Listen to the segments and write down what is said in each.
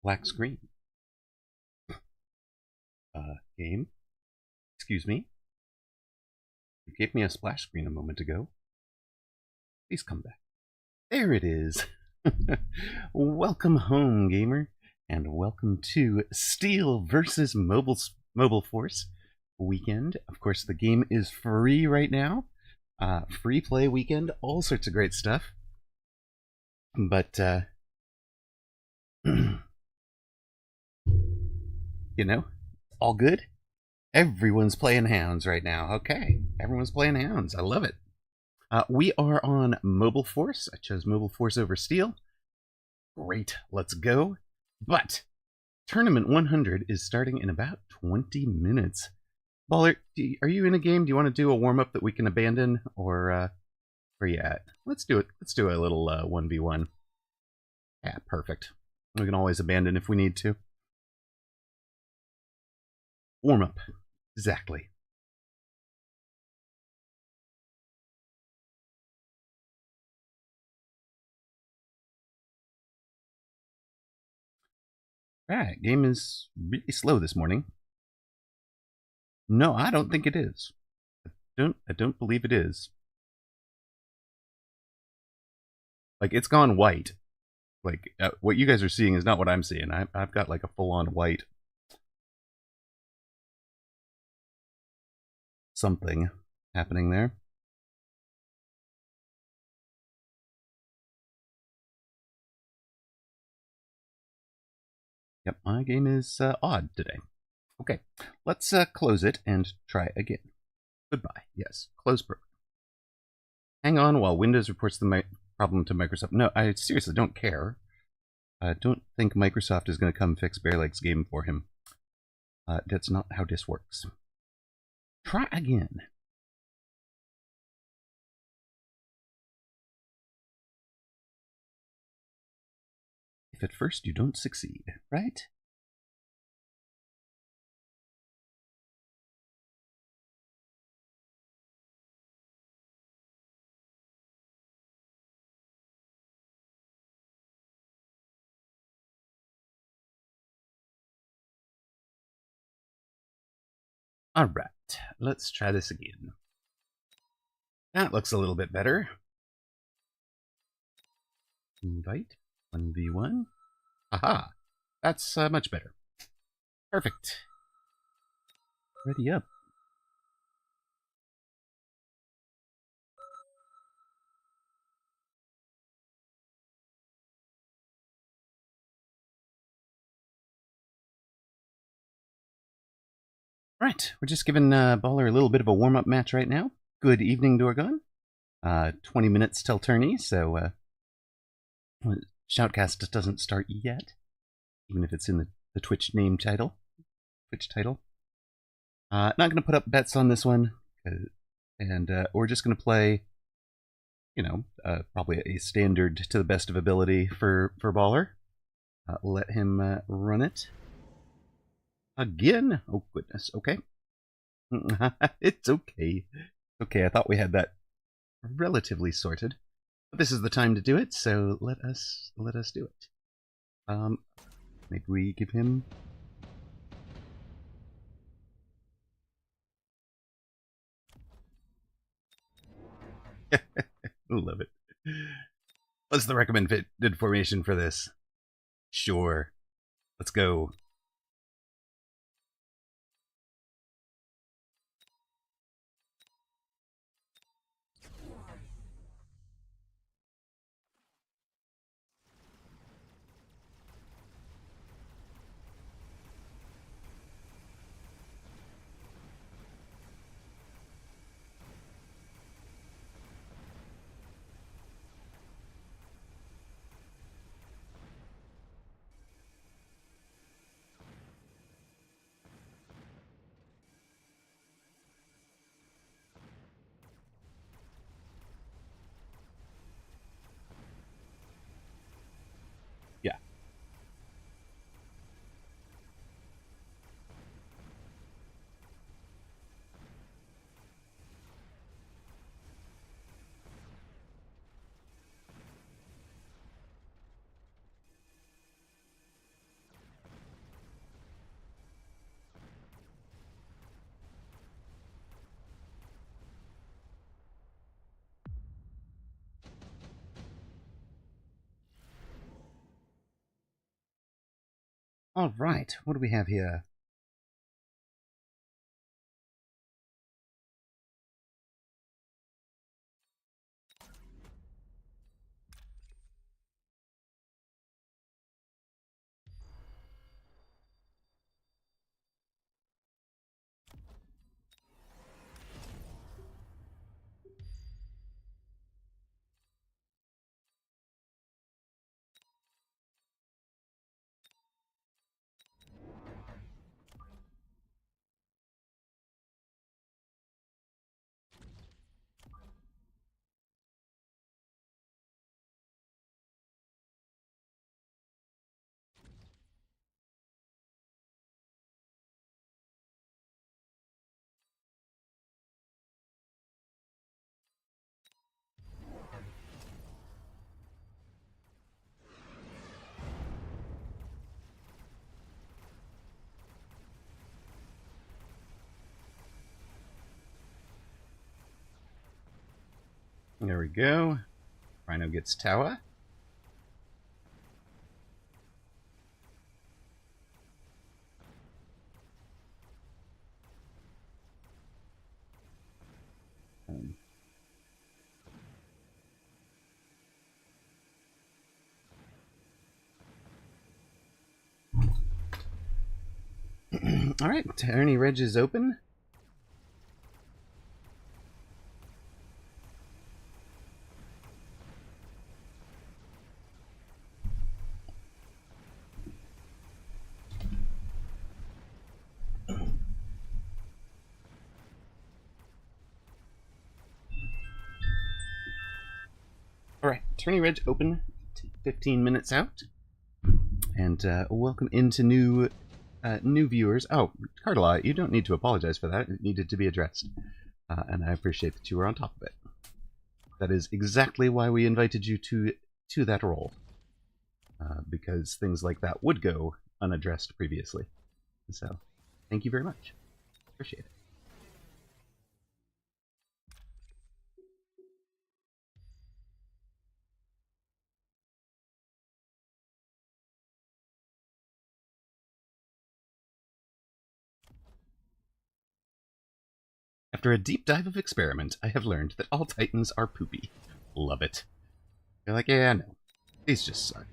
Black screen. Game. Excuse me. You gave me a splash screen a moment ago. Please come back. There it is. Welcome home, gamer, and welcome to Steel versus Mobile Force weekend. Of course, the game is free right now. Free play weekend, all sorts of great stuff. But you know, all good. Everyone's playing Hounds right now. Okay, everyone's playing Hounds. I love it. We are on Mobile Force. I chose Mobile Force over Steel. Great, let's go. But Tournament 100 is starting in about 20 minutes. Baller, are you in a game? Do you want to do a warm-up that we can abandon? Or where you at? Let's do it. Let's do a little 1v1. Yeah, perfect. We can always abandon if we need to. Warm-up. Exactly. Alright, game is really slow this morning. No, I don't think it is. I don't believe it is. Like, it's gone white. Like, what you guys are seeing is not what I'm seeing. I've got like a full-on white something happening there. Yep, my game is odd today. Okay, let's close it and try again. Goodbye. Yes, close program. Hang on while Windows reports the problem to Microsoft. No, I seriously don't care. I don't think Microsoft is going to come fix Bearleg's game for him. That's not how this works. Try again. If at first you don't succeed, right? Alright, let's try this again. That looks a little bit better. Invite 1v1. Aha! That's much better. Perfect. Ready up. Right, we're just giving Baller a little bit of a warm-up match right now. Good evening, Dorgon. 20 minutes till tourney, so Shoutcast doesn't start yet, even if it's in the Twitch name title. Twitch title. Not going to put up bets on this one, and we're just going to play, probably a standard to the best of ability for Baller. Let him run it. Again? Oh, goodness. Okay. It's okay. Okay, I thought we had that relatively sorted. But this is the time to do it, so let us do it. Maybe we give him... Love it. What's the recommended formation for this? Sure. Let's go. All right, what do we have here? There we go. Rhino gets tower. All right, Tyranny Reg is open. All right, Tyranny Reg open. 15 minutes out, and welcome into new viewers. Oh, Cardala, you don't need to apologize for that. It needed to be addressed, and I appreciate that you were on top of it. That is exactly why we invited you to that role, because things like that would go unaddressed previously. So, thank you very much. Appreciate it. After a deep dive of experiment, I have learned that all Titans are poopy. Love it. You're like, yeah, no. These just suck.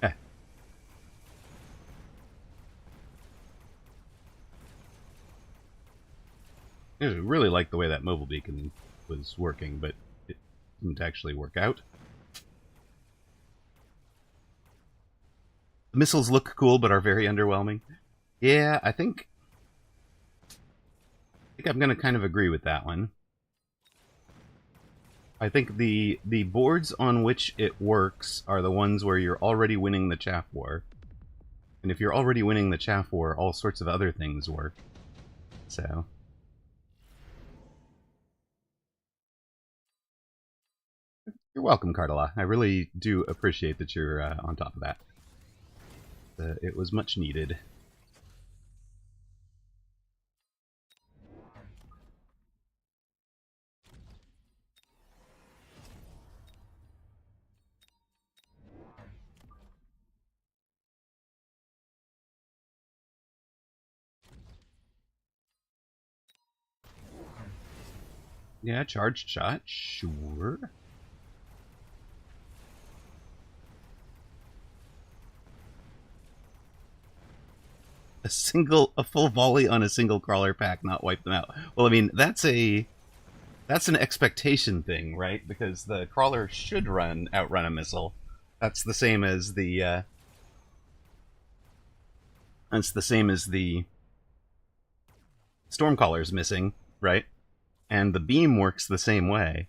Eh. I really like the way that mobile beacon was working, but it didn't actually work out. The missiles look cool, but are very underwhelming. Yeah, I think I'm going to kind of agree with that one. I think the boards on which it works are the ones where you're already winning the chaff war. And if you're already winning the chaff war, all sorts of other things work. So... You're welcome, Cardala. I really do appreciate that you're on top of that. It was much needed. Yeah, charged shot, sure. A full volley on a single crawler pack, not wipe them out. Well, I mean, that's an expectation thing, right? Because the crawler should outrun a missile. That's the same as the Stormcaller's missing, right? And the beam works the same way.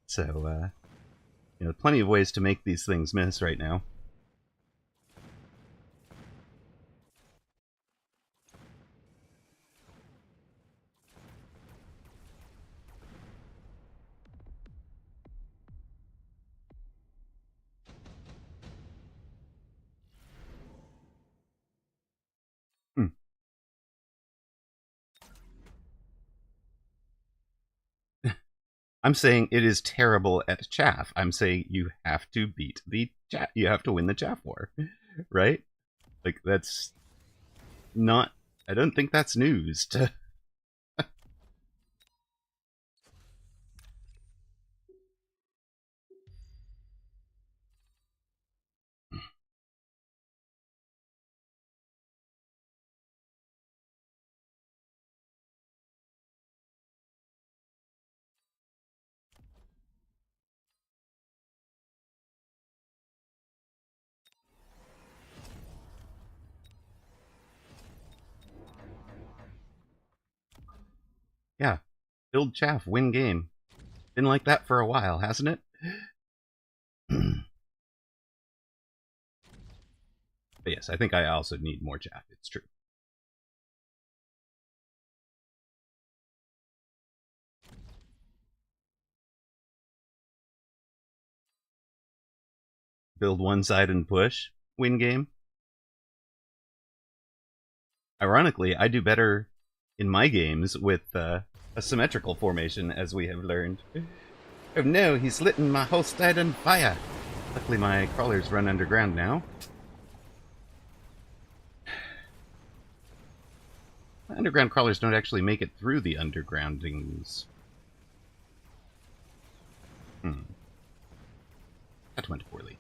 So, plenty of ways to make these things miss right now. I'm saying it is terrible at chaff. I'm saying you have to beat the chaff. You have to win the chaff war, right? Like that's not. I don't think that's news. Yeah, build chaff, win game. Been like that for a while, hasn't it? But yes, I think I also need more chaff. It's true. Build one side and push, win game. Ironically, I do better in my games with a symmetrical formation, as we have learned. Oh no, he's litting my whole side on fire. Luckily, my crawlers run underground now. My underground crawlers don't actually make it through the undergroundings. That went poorly.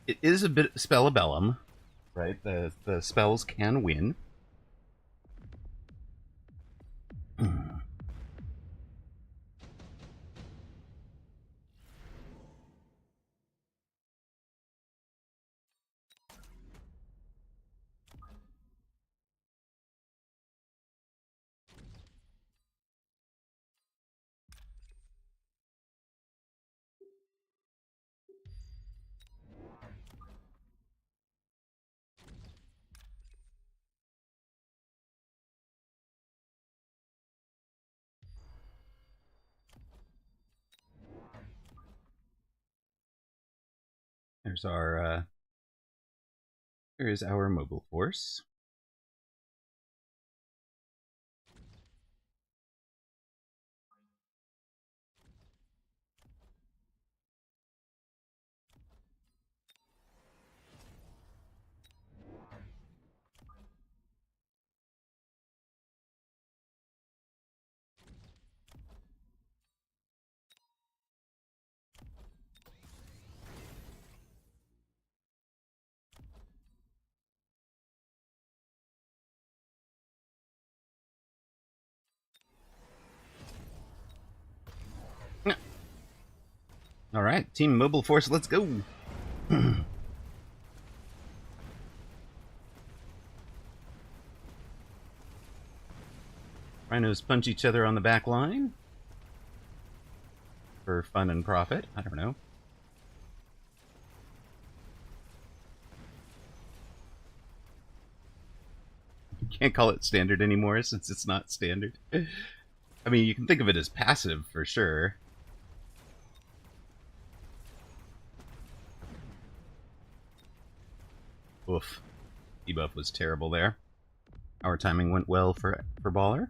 It is a bit spellabellum, right? The spells can win. There's our there is our mobile force. All right, Team Mobile Force, let's go. Rhinos punch each other on the back line for fun and profit. I don't know. You can't call it standard anymore since it's not standard. I mean, you can think of it as passive for sure. Oof. Debuff was terrible there. Our timing went well for Baller.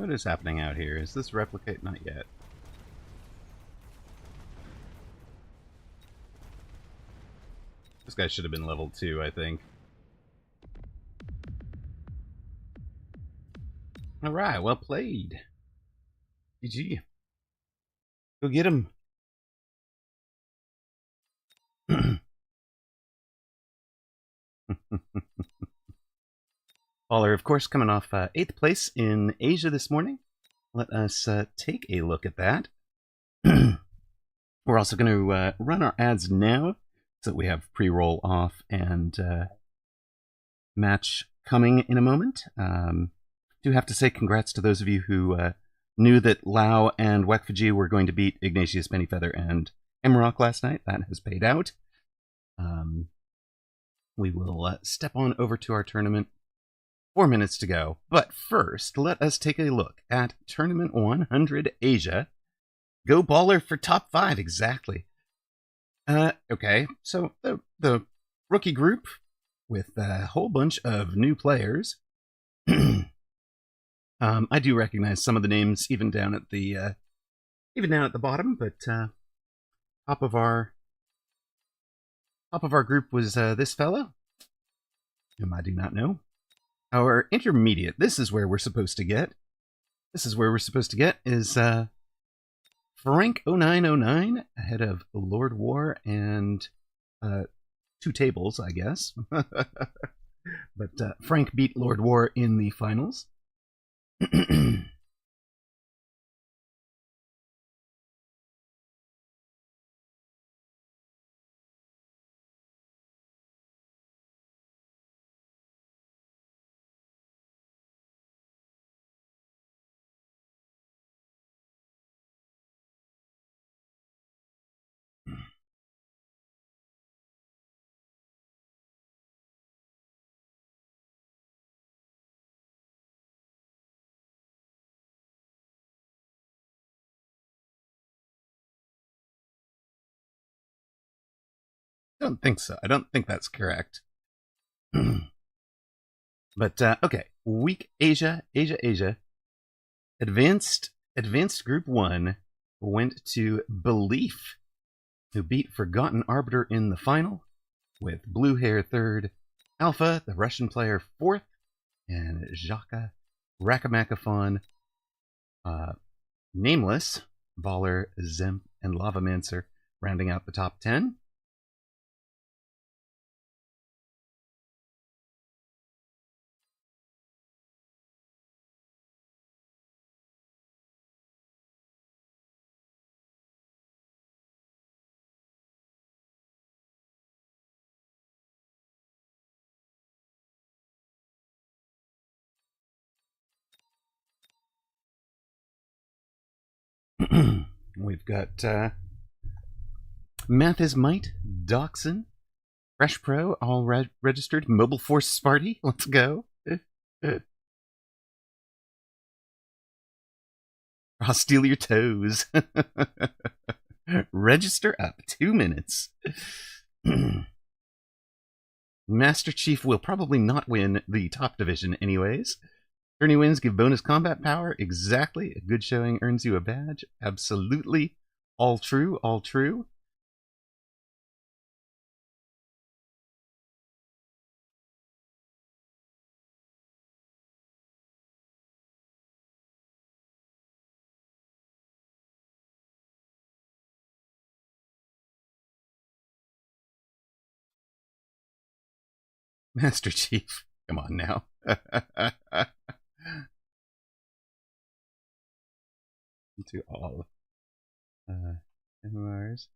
What is happening out here? Is this replicate? Not yet. This guy should have been level 2, I think. Alright, well played. GG. Go get him. Baller, of course, coming off 8th place in Asia this morning. Let us take a look at that. We're also going to run our ads now, so that we have pre-roll off and match coming in a moment. Do have to say congrats to those of you who knew that Lau and Wekfaji were going to beat Ignatius Pennyfeather and Emerok last night. That has paid out. We will step on over to our tournament. 4 minutes to go. But first, let us take a look at Tournament 100 Asia. Go Baller for top 5, exactly. Okay, so the rookie group with a whole bunch of new players. I do recognize some of the names even down at the bottom, but top of our group was this fellow, whom I do not know. Our intermediate. This is where we're supposed to get. Is Frank0909 ahead of Lord War and 2 tables, I guess. But Frank beat Lord War in the finals. I don't think so. I don't think that's correct. But okay, week Asia. Advanced Group 1 went to Belief, who beat Forgotten Arbiter in the final, with Blue Hair 3rd, Alpha, the Russian player, 4th, and Jaka Rakamakafon, Nameless, Baller, Zemp, and Lavamancer rounding out the top 10. We've got Math is Might, Dachshund, Fresh Pro, all registered, Mobile Force Sparty, let's go. I'll steal your toes. Register up, 2 minutes. Master Chief will probably not win the top division anyways. Tourney wins give bonus combat power. Exactly. A good showing earns you a badge. Absolutely. All true. All true. Master Chief. Come on now. To all MMRs.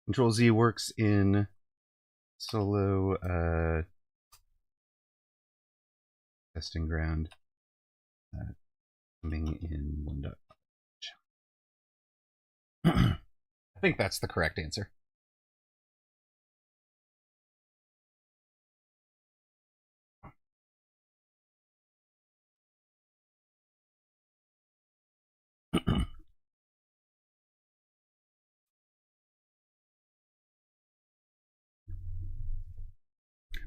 Control Z works in solo Testing ground. Coming in 1. I think that's the correct answer.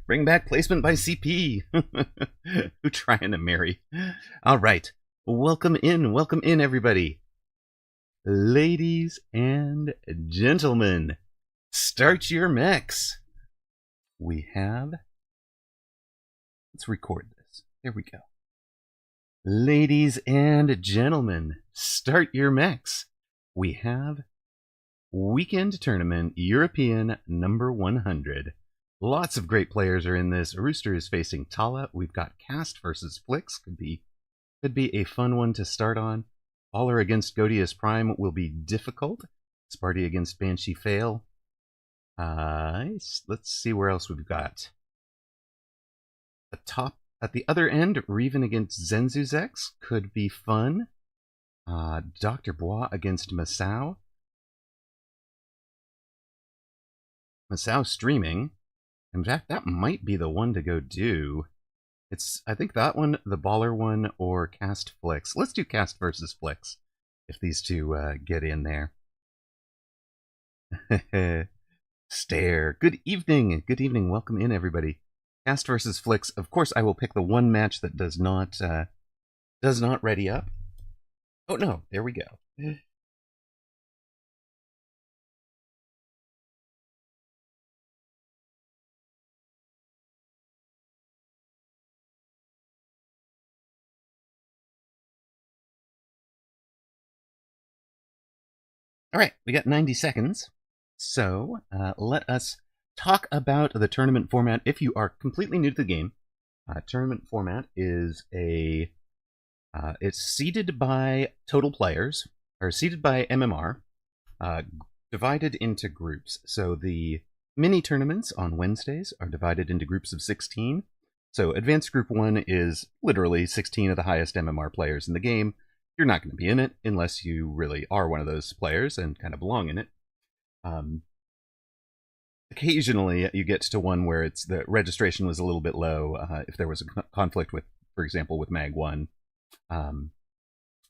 Bring back placement by CP. Who trying to marry? All right. Welcome in, everybody. Ladies and gentlemen, start your mechs. We have... Let's record this. There we go. Ladies and gentlemen, start your mechs. We have Weekend Tournament European number 100. Lots of great players are in this. Rooster is facing Tala. We've got Cast versus Flix. Could be a fun one to start on. Baller against Godius Prime will be difficult. Sparty against Banshee Fail. Let's see where else we've got. At the other end, Reven against Zenzuzex could be fun. Dr. Bois against Masao. Masao streaming. In fact, that might be the one to go do. I think that one, the Baller one, or Cast Flix. Let's do Cast versus Flix, if these two get in there. Stare. Good evening. Good evening. Welcome in, everybody. Cast versus Flix. Of course, I will pick the one match that does not ready up. Oh no, there we go. All right, we got 90 seconds. So let us talk about the tournament format. If you are completely new to the game, tournament format is it's seeded by total players, or seeded by MMR, divided into groups. So the mini tournaments on Wednesdays are divided into groups of 16. So Advanced Group 1 is literally 16 of the highest MMR players in the game. You're not going to be in it unless you really are one of those players and kind of belong in it. Occasionally, you get to one where the registration was a little bit low. If there was a conflict with, for example, with Mag 1,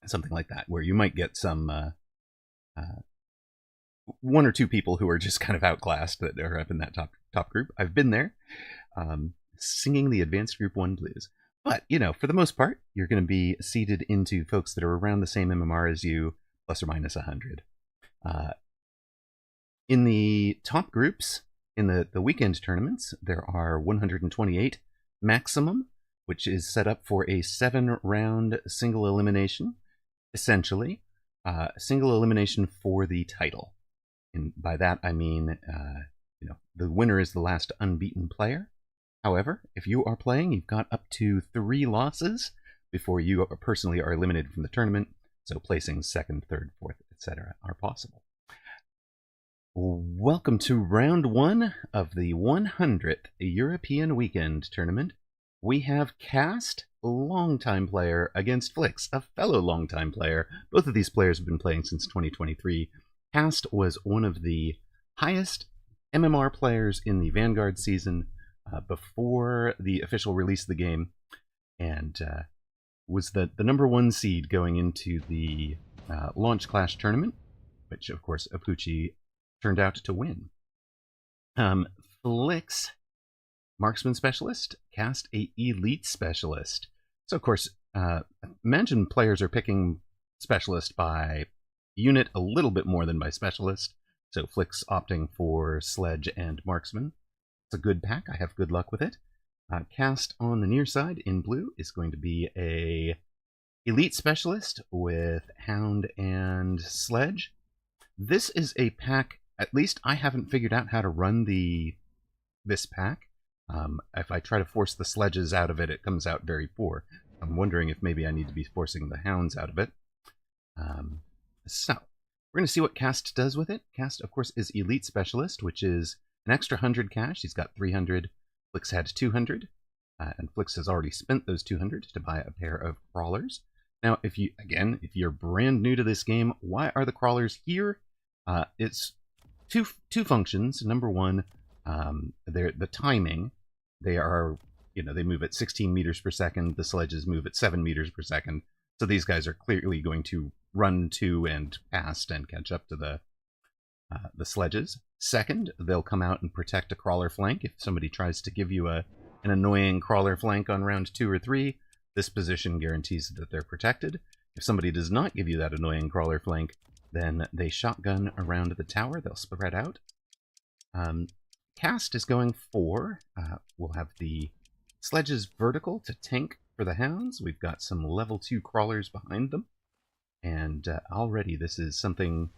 something like that, where you might get some one or two people who are just kind of outclassed that are up in that top group. I've been there, singing the Advanced Group 1 blues. But, for the most part, you're going to be seeded into folks that are around the same MMR as you, plus or minus 100. In the top groups, in the weekend tournaments, there are 128 maximum, which is set up for a 7-round single elimination, essentially. Single elimination for the title. And by that, I mean, the winner is the last unbeaten player. However, if you are playing, you've got up to 3 losses before you personally are eliminated from the tournament. So placing 2nd, 3rd, 4th, etc. are possible. Welcome to round 1 of the 100th European Weekend Tournament. We have Cast, a longtime player, against Flix, a fellow longtime player. Both of these players have been playing since 2023. Cast was one of the highest MMR players in the Vanguard season before the official release of the game, and was the number 1 seed going into the Launch Clash tournament, which, of course, Apucci turned out to win. Flix, Marksman Specialist, Cast, a Elite Specialist. So, of course, imagine players are picking Specialist by unit a little bit more than by Specialist, so Flix opting for Sledge and Marksman. It's a good pack. I have good luck with it. Cast on the near side in blue is going to be a Elite Specialist with Hound and Sledge. This is a pack, at least I haven't figured out how to run this pack. If I try to force the Sledges out of it, it comes out very poor. I'm wondering if maybe I need to be forcing the Hounds out of it. So, we're going to see what Cast does with it. Cast, of course, is Elite Specialist, which is an extra 100 cash. He's got 300. Flix had 200. And Flix has already spent those 200 to buy a pair of crawlers. Now, if you're brand new to this game, why are the crawlers here? It's two functions. Number one, they're the timing. They are, they move at 16 meters per second. The sledges move at 7 meters per second. So these guys are clearly going to run to and past and catch up to the sledges. Second, they'll come out and protect a crawler flank. If somebody tries to give you an annoying crawler flank on round 2 or 3, this position guarantees that they're protected. If somebody does not give you that annoying crawler flank, then they shotgun around the tower. They'll spread out. Cast is going 4. We'll have the sledges vertical to tank for the hounds. We've got some level 2 crawlers behind them. And already this is something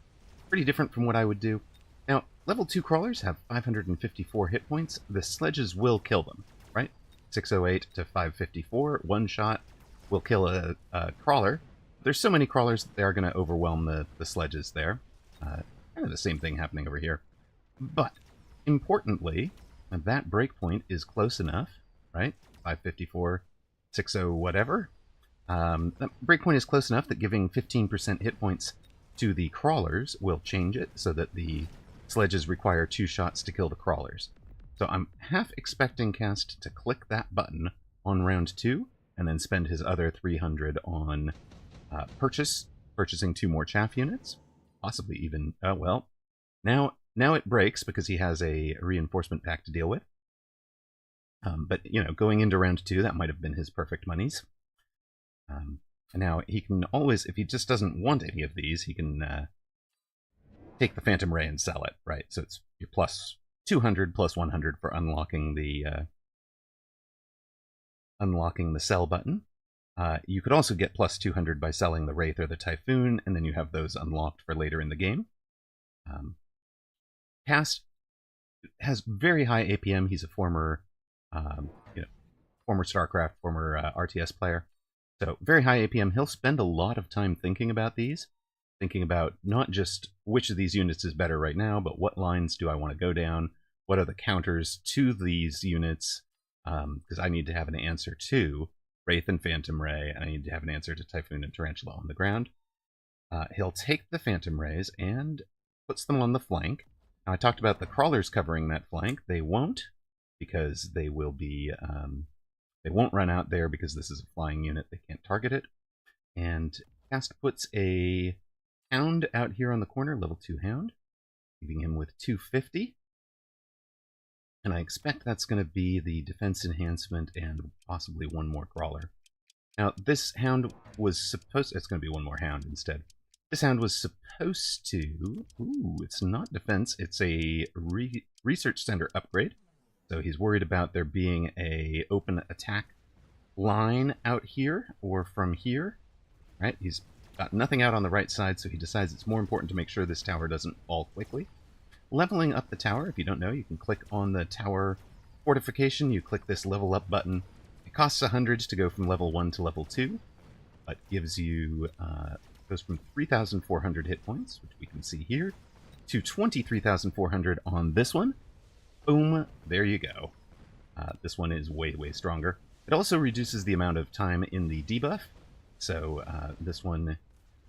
pretty different from what I would do. Now, level 2 crawlers have 554 hit points. The sledges will kill them, right? 608 to 554, one shot will kill a crawler. There's so many crawlers that they are going to overwhelm the sledges there. Kind of the same thing happening over here. But, importantly, that breakpoint is close enough, right? 554, 60 whatever. That breakpoint is close enough that giving 15% hit points to the crawlers will change it so that the sledges require 2 shots to kill the crawlers. So I'm half expecting Cast to click that button on round 2 and then spend his other 300 on purchasing 2 more chaff units. Possibly even, well, now it breaks because he has a reinforcement pack to deal with. But, going into round 2, that might have been his perfect monies. Now, he can always, if he just doesn't want any of these, he can take the Phantom Ray and sell it, right? So it's your plus 200, plus 100 for unlocking the sell button. You could also get plus 200 by selling the Wraith or the Typhoon, and then you have those unlocked for later in the game. Cast has very high APM. He's a former, former StarCraft, former RTS player. So very high APM. He'll spend a lot of time thinking about these, thinking about not just which of these units is better right now, but what lines do I want to go down? What are the counters to these units? Because I need to have an answer to Wraith and Phantom Ray, and I need to have an answer to Typhoon and Tarantula on the ground. He'll take the Phantom Rays and puts them on the flank. Now, I talked about the crawlers covering that flank. They won't, because they will be... they won't run out there because this is a flying unit. They can't target it. And Cast puts a Hound out here on the corner, level 2 Hound, leaving him with 250. And I expect that's going to be the defense enhancement and possibly 1 more crawler. Now, this Hound was supposed... It's going to be 1 more Hound instead. This Hound was supposed to... Ooh, it's not defense. It's a research center upgrade. So he's worried about there being a open attack line out here or from here, right? He's got nothing out on the right side, so he decides it's more important to make sure this tower doesn't fall quickly. Leveling up the tower, if you don't know, you can click on the tower fortification. You click this level up button. It costs 100 to go from level 1 to level 2, but gives you, goes from 3,400 hit points, which we can see here, to 23,400 on this one. Boom, there you go. This one is way, way stronger. It also reduces the amount of time in the debuff. So this one,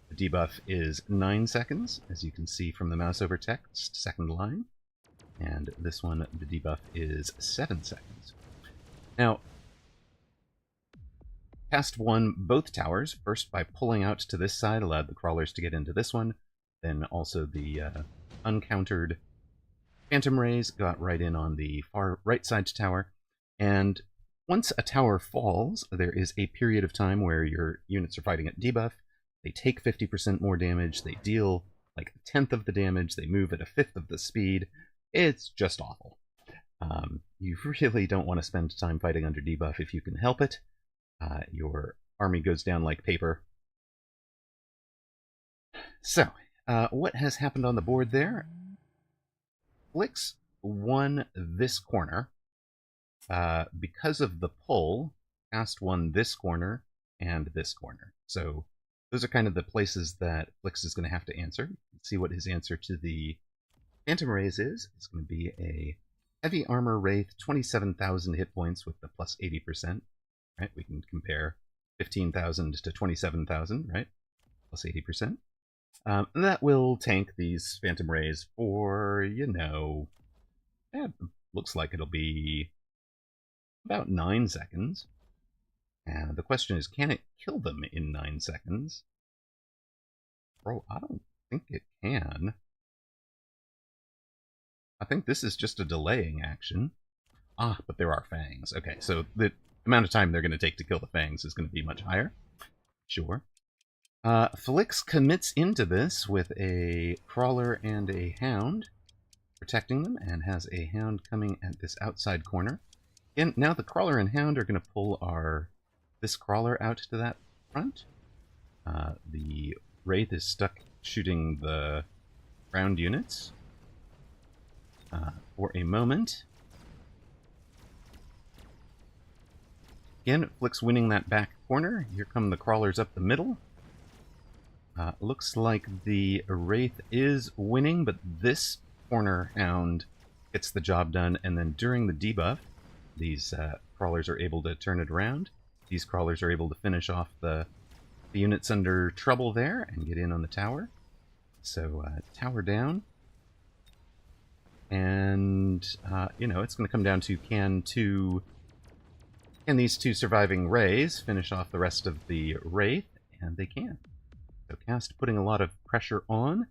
the debuff is 9 seconds, as you can see from the mouse over text, second line. And this one, the debuff is 7 seconds. Now, Cast won both towers, first by pulling out to this side, allowed the crawlers to get into this one, then also the uncountered Phantom Rays got right in on the far right side tower, and once a tower falls, there is a period of time where your units are fighting at debuff. They take 50% more damage, they deal like a tenth of the damage, they move at a fifth of the speed. It's just awful. You really don't want to spend time fighting under debuff if you can help it. Your army goes down like paper. So, what has happened on the board there? Flix won this corner. Because of the pull, Cast won this corner and this corner. So those are kind of the places that Flix is going to have to answer. Let's see what his answer to the Phantom Rays is. It's going to be a Heavy Armor Wraith, 27,000 hit points with the plus 80%. Right, we can compare 15,000 to 27,000, right? Plus 80%. That will tank these Phantom Rays for, looks like it'll be about 9 seconds. And the question is, can it kill them in 9 seconds? Bro, I don't think it can. I think this is just a delaying action. Ah, but there are fangs. Okay, so the amount of time they're going to take to kill the fangs is going to be much higher. Sure. Flix commits into this with a crawler and a hound, protecting them, and has a hound coming at this outside corner. And now the crawler and hound are going to pull this crawler out to that front. The Wraith is stuck shooting the ground units for a moment. Again, Flix winning that back corner. Here come the crawlers up the middle. Looks like the Wraith is winning, but this corner hound gets the job done, and then during the debuff, these crawlers are able to turn it around. These crawlers are able to finish off the units under trouble there and get in on the tower. So, tower down. And, it's going to come down to can these two surviving Rays finish off the rest of the Wraith? And they can. So Cast putting a lot of pressure on.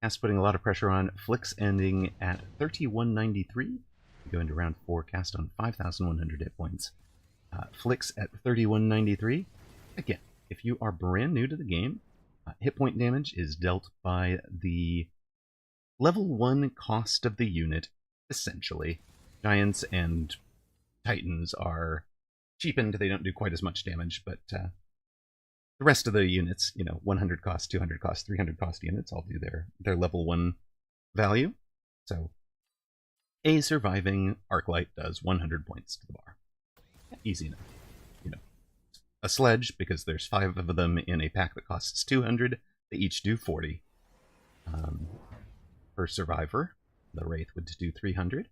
Cast putting a lot of pressure on. Flix ending at 3193. Go into round 4. Cast on 5,100 hit points. Flix at 3193. Again, if you are brand new to the game, hit point damage is dealt by the level 1 cost of the unit, essentially. Giants and Titans are cheapened. They don't do quite as much damage, but the rest of the units, 100 cost, 200 cost, 300 cost units all do their level 1 value. So a surviving Arclight does 100 points to the bar. Easy enough. A sledge, because there's 5 of them in a pack that costs 200, they each do 40. Per survivor, the Wraith would do 300.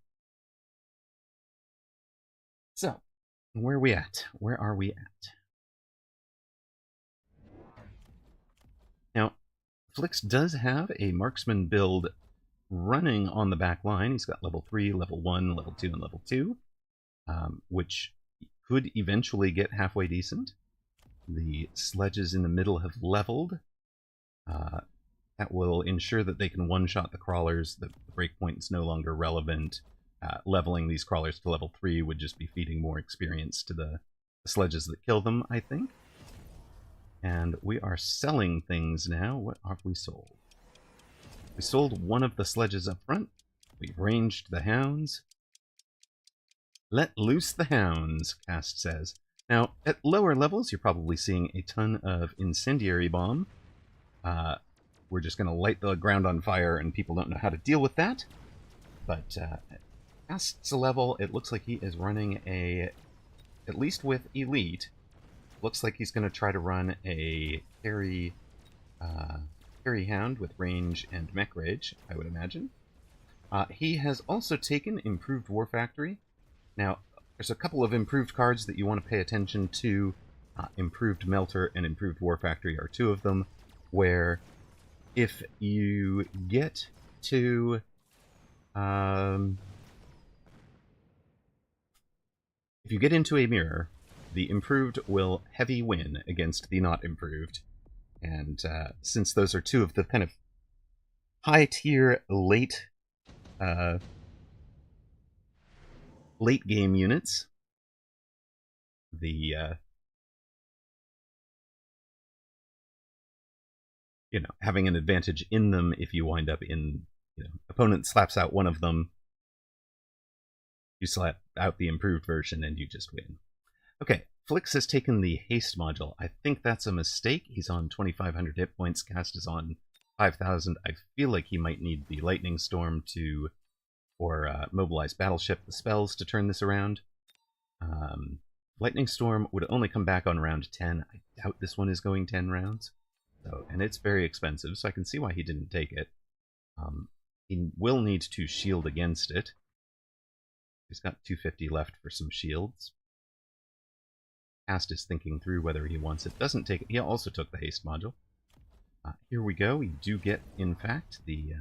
So, where are we at? Where are we at? Now, Flix does have a marksman build running on the back line. He's got level 3, level 1, level 2, and level 2, which could eventually get halfway decent. The sledges in the middle have leveled. That will ensure that they can one-shot the crawlers. The breakpoint is no longer relevant. Leveling these crawlers to level 3 would just be feeding more experience to the sledges that kill them, I think. And we are selling things now. What have we sold? We sold one of the sledges up front. We've ranged the hounds. Let loose the hounds, Cast says. Now, at lower levels, you're probably seeing a ton of incendiary bomb. We're just going to light the ground on fire, and people don't know how to deal with that. But at Cast's level, it looks like he is running at least with Elite, looks like he's going to try to run a carry hound with range and mech rage, I would imagine. He has also taken Improved War Factory. Now, there's a couple of improved cards that you want to pay attention to. Improved Melter and Improved War Factory are two of them, where if you get to... if you get into a mirror, the Improved will heavy win against the not Improved. And since those are two of the kind of high-tier late game units, the having an advantage in them if you wind up in, opponent slaps out one of them, you slap out the improved version and you just win. Okay, Flix has taken the haste module. I think that's a mistake. He's on 2,500 hit points. Cast is on 5,000. I feel like he might need the Lightning Storm or Mobilize Battleship, the spells, to turn this around. Lightning Storm would only come back on round 10. I doubt this one is going 10 rounds. So, and it's very expensive, so I can see why he didn't take it. He will need to shield against it. He's got 250 left for some shields. Cast is thinking through whether he wants it. Doesn't take it. He also took the haste module. Here we go. We do get, in fact, the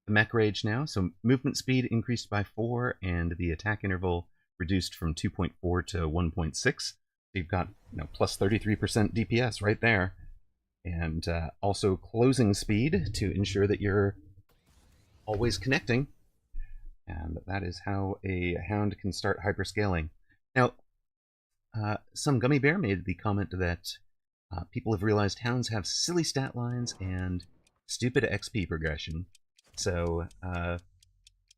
mech rage now. So movement speed increased by 4, and the attack interval reduced from 2.4 to 1.6. So you've got plus 33% DPS right there. And also closing speed to ensure that you're always connecting. And that is how a hound can start hyperscaling. Now, some Gummy Bear made the comment that people have realized hounds have silly stat lines and stupid XP progression. So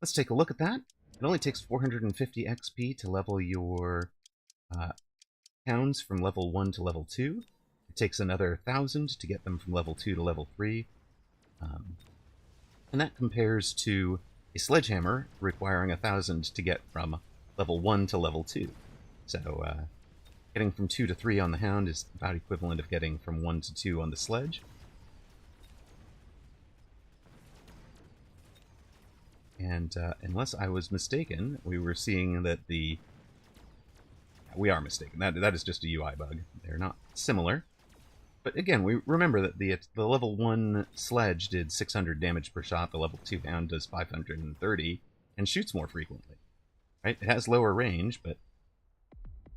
let's take a look at that. It only takes 450 XP to level your hounds from level 1 to level 2. It takes another 1,000 to get them from level 2 to level 3. And that compares to a sledgehammer requiring 1,000 to get from level 1 to level 2. So getting from 2 to 3 on the hound is about equivalent of getting from 1 to 2 on the sledge. And unless I was mistaken, we were seeing that the... We are mistaken. That is just a UI bug. They're not similar. But again, we remember that the level 1 sledge did 600 damage per shot, the level 2 hound does 530, and shoots more frequently. Right? It has lower range, but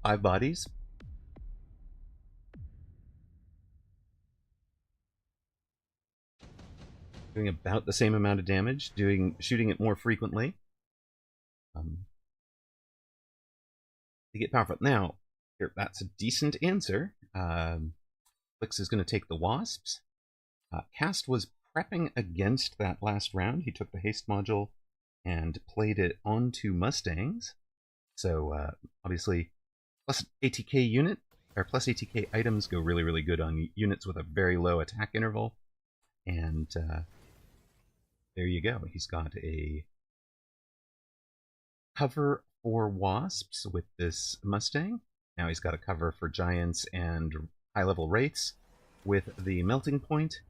5 bodies. Doing about the same amount of damage, shooting it more frequently. To get powerful. Now, here, that's a decent answer. Flix is going to take the wasps. Cast was prepping against that last round. He took the haste module and played it onto Mustangs. So obviously, plus ATK unit or plus ATK items go really, really good on units with a very low attack interval. And there you go. He's got a cover for wasps with this Mustang. Now he's got a cover for giants and high-level wraiths with the melting point.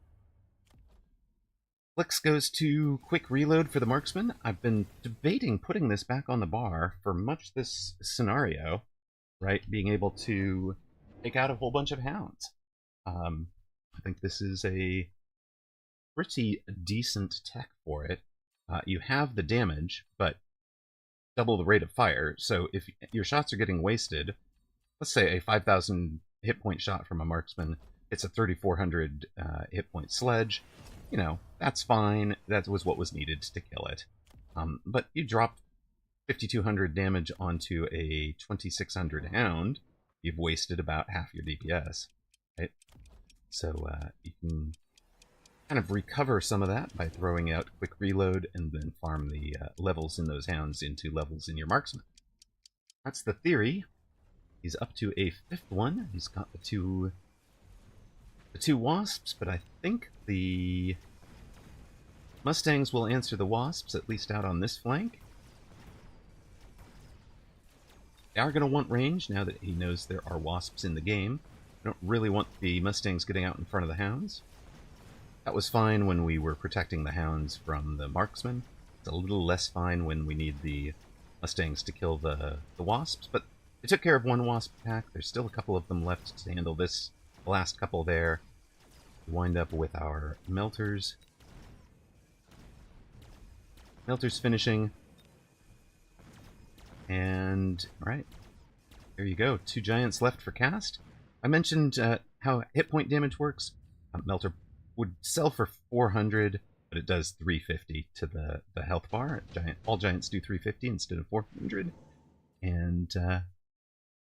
Flix goes to quick reload for the marksman. I've been debating putting this back on the bar for much this scenario, right? Being able to take out a whole bunch of hounds. I think this is a pretty decent tech for it. You have the damage, but double the rate of fire. So if your shots are getting wasted, let's say a 5,000 hit point shot from a marksman, it's a 3,400 hit point sledge. That's fine. That was what was needed to kill it. But you dropped 5,200 damage onto a 2,600 hound, you've wasted about half your DPS, right? So you can kind of recover some of that by throwing out quick reload and then farm the levels in those hounds into levels in your marksman. That's the theory. He's up to a 5th one. He's got the two wasps, but I think the Mustangs will answer the wasps, at least out on this flank. They are going to want range now that he knows there are wasps in the game. I don't really want the Mustangs getting out in front of the hounds. That was fine when we were protecting the hounds from the marksmen. It's a little less fine when we need the Mustangs to kill the wasps, but they took care of one wasp pack. There's still a couple of them left to handle this. The last couple there. We wind up with our melters. Melters finishing. And, alright. There you go. 2 giants left for cast. I mentioned how hit point damage works. Melter would sell for 400, but it does 350 to the health bar. All giants do 350 instead of 400. And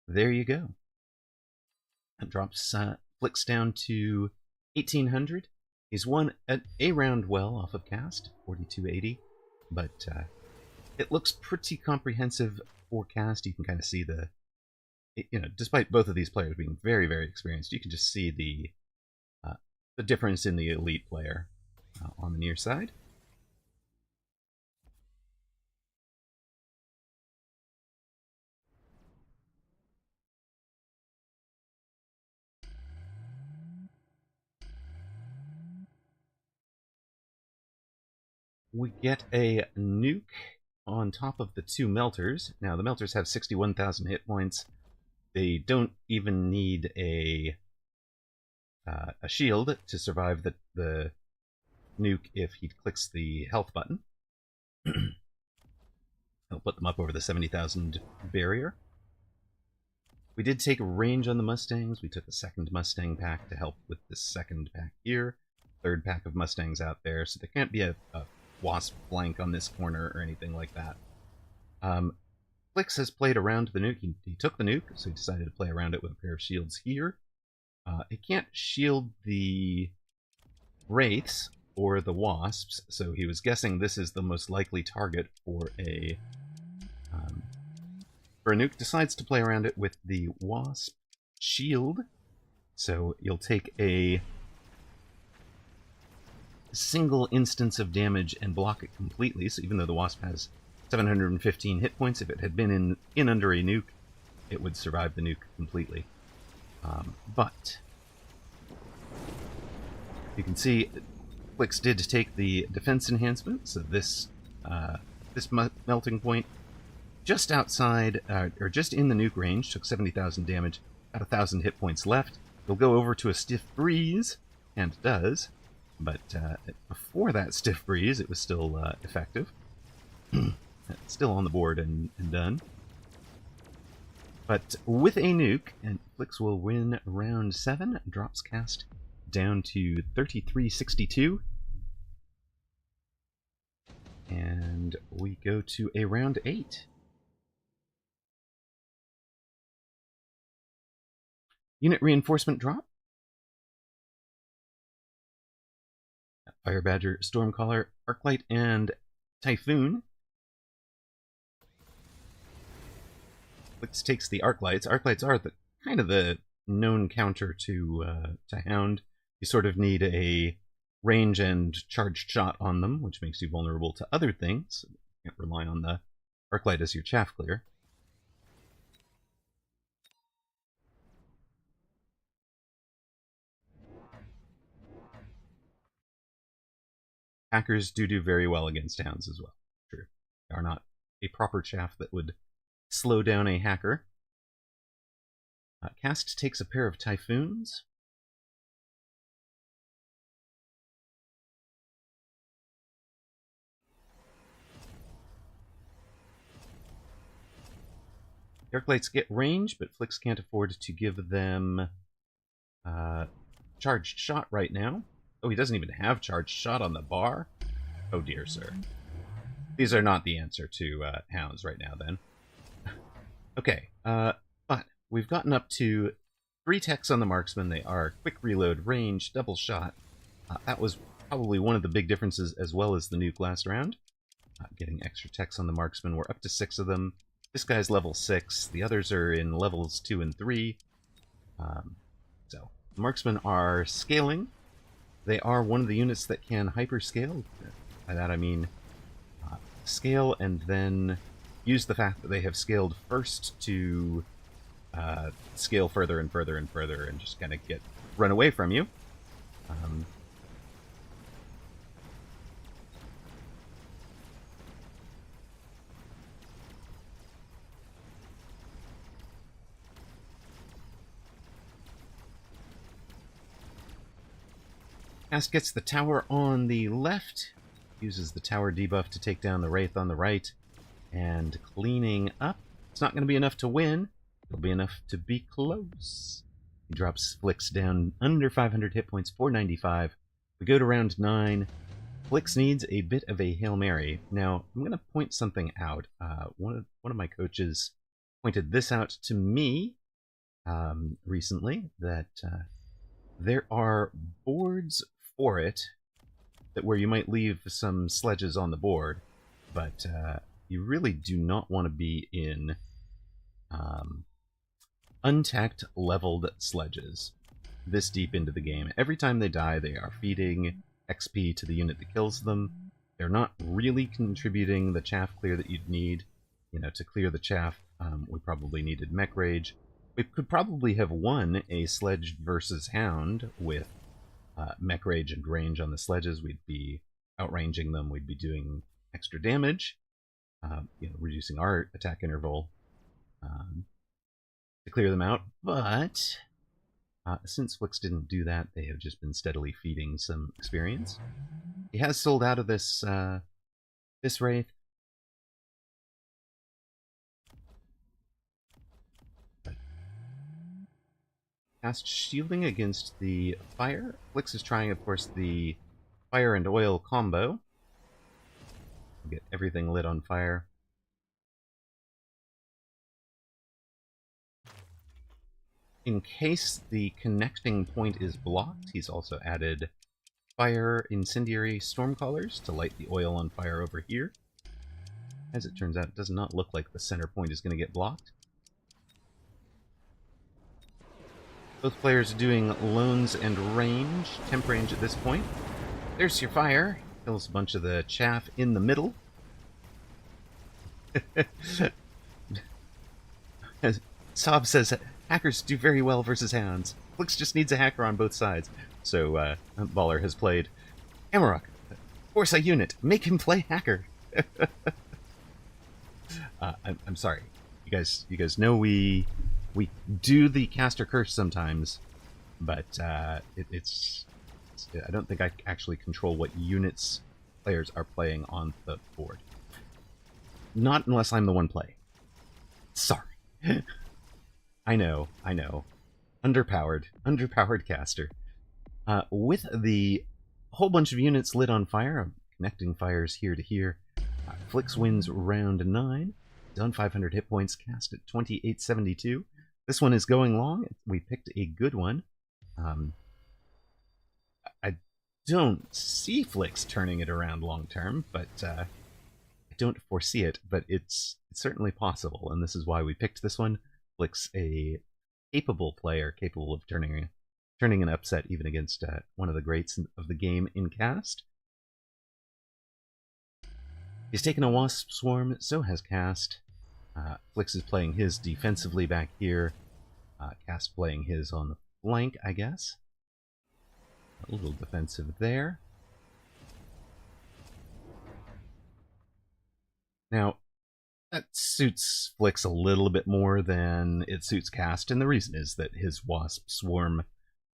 there you go. That drops Flix down to 1,800. He's won a round well off of cast, 4280, but it looks pretty comprehensive for cast. You can kind of see despite both of these players being very, very experienced, you can just see the difference in the elite player on the near side. we get a nuke on top of the two melters. Now, the melters have 61,000 hit points. They don't even need a shield to survive the nuke if he clicks the health button. He'll put them up over the 70,000 barrier. We did take a range on the Mustangs. We took a second Mustang pack to help with the second pack here. Third pack of Mustangs out there, so there can't be a wasp flank on this corner or anything like that. Flix has played around the nuke. He took the nuke, so he decided to play around it with a pair of shields here. It can't shield the Wraiths or the Wasps, so he was guessing this is the most likely target for a nuke. Decides to play around it with the Wasp shield. So you'll take a single instance of damage and block it completely. So even though the Wasp has 715 hit points, if it had been in under a nuke, it would survive the nuke completely. But you can see Flix did take the defense enhancement, so this melting point just outside, or just in the nuke range, took 70,000 damage, got 1,000 hit points left. It'll go over to a stiff breeze, and it does, but before that stiff breeze, it was still effective. Still on the board and done. But with a nuke, and Flix will win round 7, drops cast down to 3362. And we go to a round 8. Unit reinforcement drop. Fire Badger, Stormcaller, Arclight, and Typhoon. Flix takes the Arclights. Arclights are kind of the known counter to Hound. You sort of need a range and charged shot on them, which makes you vulnerable to other things. You can't rely on the Arclight as your chaff clear. Hackers do very well against Hounds as well. True. They are not a proper chaff that would slow down a hacker. Cast takes a pair of Typhoons. Arclights get range, but Flix can't afford to give them charged shot right now. Oh, he doesn't even have charged shot on the bar? Oh dear, sir. These are not the answer to Hounds right now, then. Okay, but we've gotten up to 3 techs on the Marksman. They are quick reload, range, double shot. That was probably one of the big differences, as well as the nuke last round. Getting extra techs on the Marksman. We're up to 6 of them. This guy's level 6. The others are in levels 2 and 3. So, the Marksmen are scaling. They are one of the units that can hyperscale. By that I mean scale and then use the fact that they have scaled first to scale further and further and further and just kind of run away from you. Cast gets the tower on the left, uses the tower debuff to take down the Wraith on the right, and cleaning up. It's not going to be enough to win. It'll be enough to be close. He drops Flix down under 500 hit points, 495. We go to round 9. Flix needs a bit of a Hail Mary. Now, I'm going to point something out. One of my coaches pointed this out to me recently, that there are boards for it where you might leave some sledges on the board, but you really do not want to be in untacked leveled sledges this deep into the game. Every time they die, they are feeding XP to the unit that kills them. They're not really contributing the chaff clear that you'd need. You know, to clear the chaff, we probably needed Mech Rage. We could probably have won a sledge versus Hound with Mech Rage and range on the sledges. We'd be outranging them, we'd be doing extra damage, reducing our attack interval to clear them out. But since Flix didn't do that, they have just been steadily feeding some experience. He has sold out of this this Wraith. Cast shielding against the fire. Flix is trying, of course, the fire and oil combo. Get everything lit on fire. In case the connecting point is blocked, he's also added fire incendiary stormcallers to light the oil on fire over here. As it turns out, it does not look like the center point is going to get blocked. Both players are doing loans and range, temp range at this point. There's your fire. Kills a bunch of the chaff in the middle. Sob says, hackers do very well versus hounds. Flix just needs a hacker on both sides. So, Baller has played Amarok. Force a unit. Make him play hacker. I'm sorry. You guys know we do the caster curse sometimes, but it's I don't think I actually control what units players are playing on the board. Not unless I'm the one playing. Sorry. I know. Underpowered caster. With the whole bunch of units lit on fire, connecting fires here to here, Flix wins round 9. Done 500 hit points, cast at 2872. This one is going long. We picked a good one. I don't see Flix turning it around long term, but I don't foresee it. But it's certainly possible, and this is why we picked this one. Flix, a capable player, capable of turning an upset even against one of the greats of the game in cast. He's taken a Wasp Swarm, so has Cast. Flix is playing his defensively back here. Cast playing his on the flank, I guess. A little defensive there. Now, that suits Flix a little bit more than it suits Cast, and the reason is that his Wasp Swarm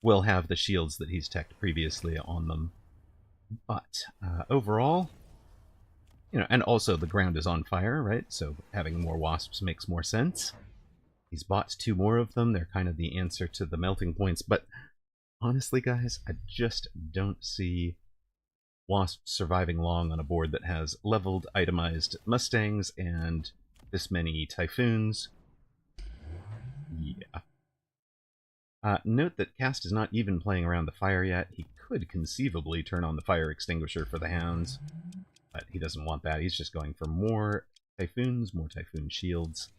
will have the shields that he's teched previously on them. But overall, and also the ground is on fire, right? So having more wasps makes more sense. He's bought 2 more of them. They're kind of the answer to the melting points. But honestly, guys, I just don't see wasps surviving long on a board that has leveled, itemized Mustangs and this many Typhoons. Yeah. Note that Cast is not even playing around the fire yet. He could conceivably turn on the fire extinguisher for the hounds, but he doesn't want that. He's just going for more Typhoons, more Typhoon shields.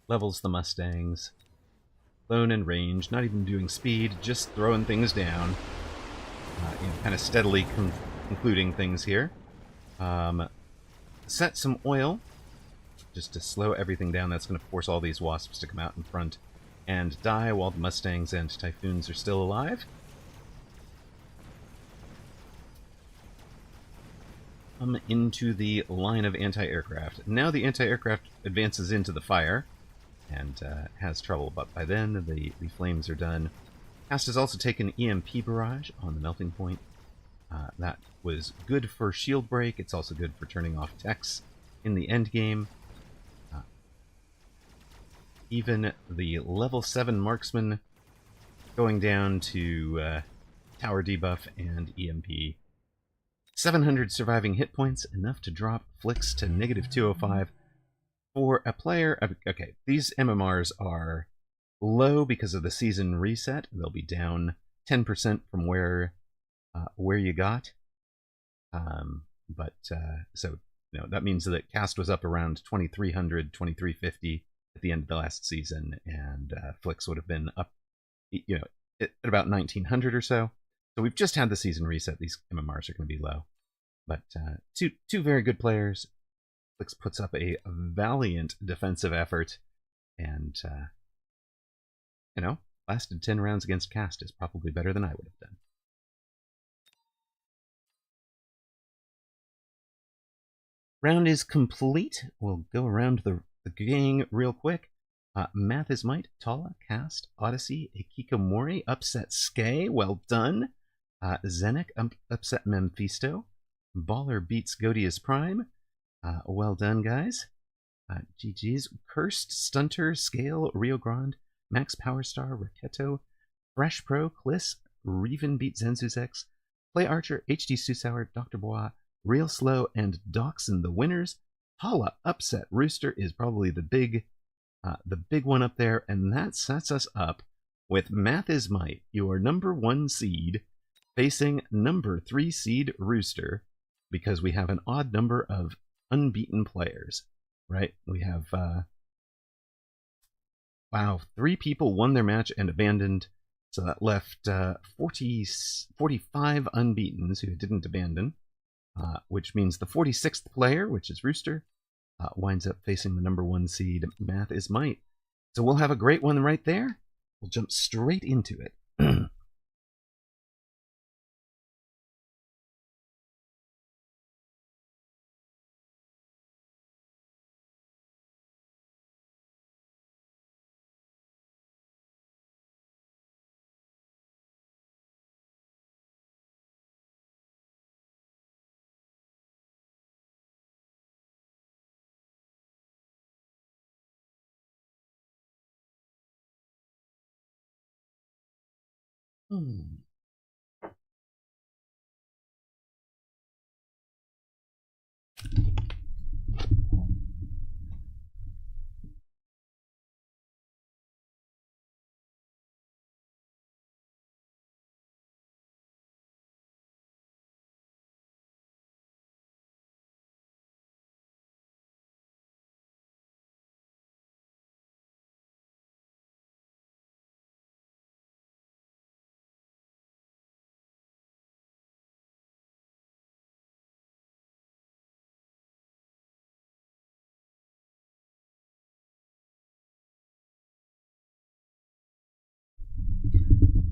Levels the Mustangs. Lone and range, not even doing speed, just throwing things down. Kind of steadily concluding things here. Set some oil, just to slow everything down. That's going to force all these wasps to come out in front and die while the Mustangs and Typhoons are still alive. Into the line of anti-aircraft. Now the anti-aircraft advances into the fire and has trouble, but by then the flames are done. Cast has also taken EMP barrage on the melting point. That was good for shield break. It's also good for turning off techs in the end game. Even the level 7 marksman going down to tower debuff and EMP. 700 surviving hit points, enough to drop Flix to negative 205. For a player... Okay, these MMRs are low because of the season reset. They'll be down 10% from where you got. So, that means that Cast was up around 2300, 2350 at the end of the last season, and Flix would have been up, at about 1900 or so. So we've just had the season reset. These MMRs are going to be low. But two very good players. Flix puts up a valiant defensive effort, and, lasted 10 rounds against Cast is probably better than I would have done. Round is complete. We'll go around the gang real quick. Math is Might, Tala, Cast, Odyssey, Ikikomori, upset Skay, well done. Zenek upset Mephisto. Baller beats Godius Prime. Well done, guys. GG's. Cursed, Stunter, Scale, Rio Grande, Max Powerstar, Raketo, Fresh Pro, Kliss, Reven beat Zenzuzex, Play Archer, HD Susauer, Dr. Bois, Real Slow, and Dachshund the winners. Tala upset Rooster is probably the big one up there, and that sets us up with Math is Might, your number 1 seed, facing number 3 seed Rooster, because we have an odd number of unbeaten players, right? We have, wow, 3 people won their match and abandoned, so that left 45 unbeatens who didn't abandon, which means the 46th player, which is Rooster, winds up facing the number 1 seed, Math is Might. So we'll have a great one right there. We'll jump straight into it.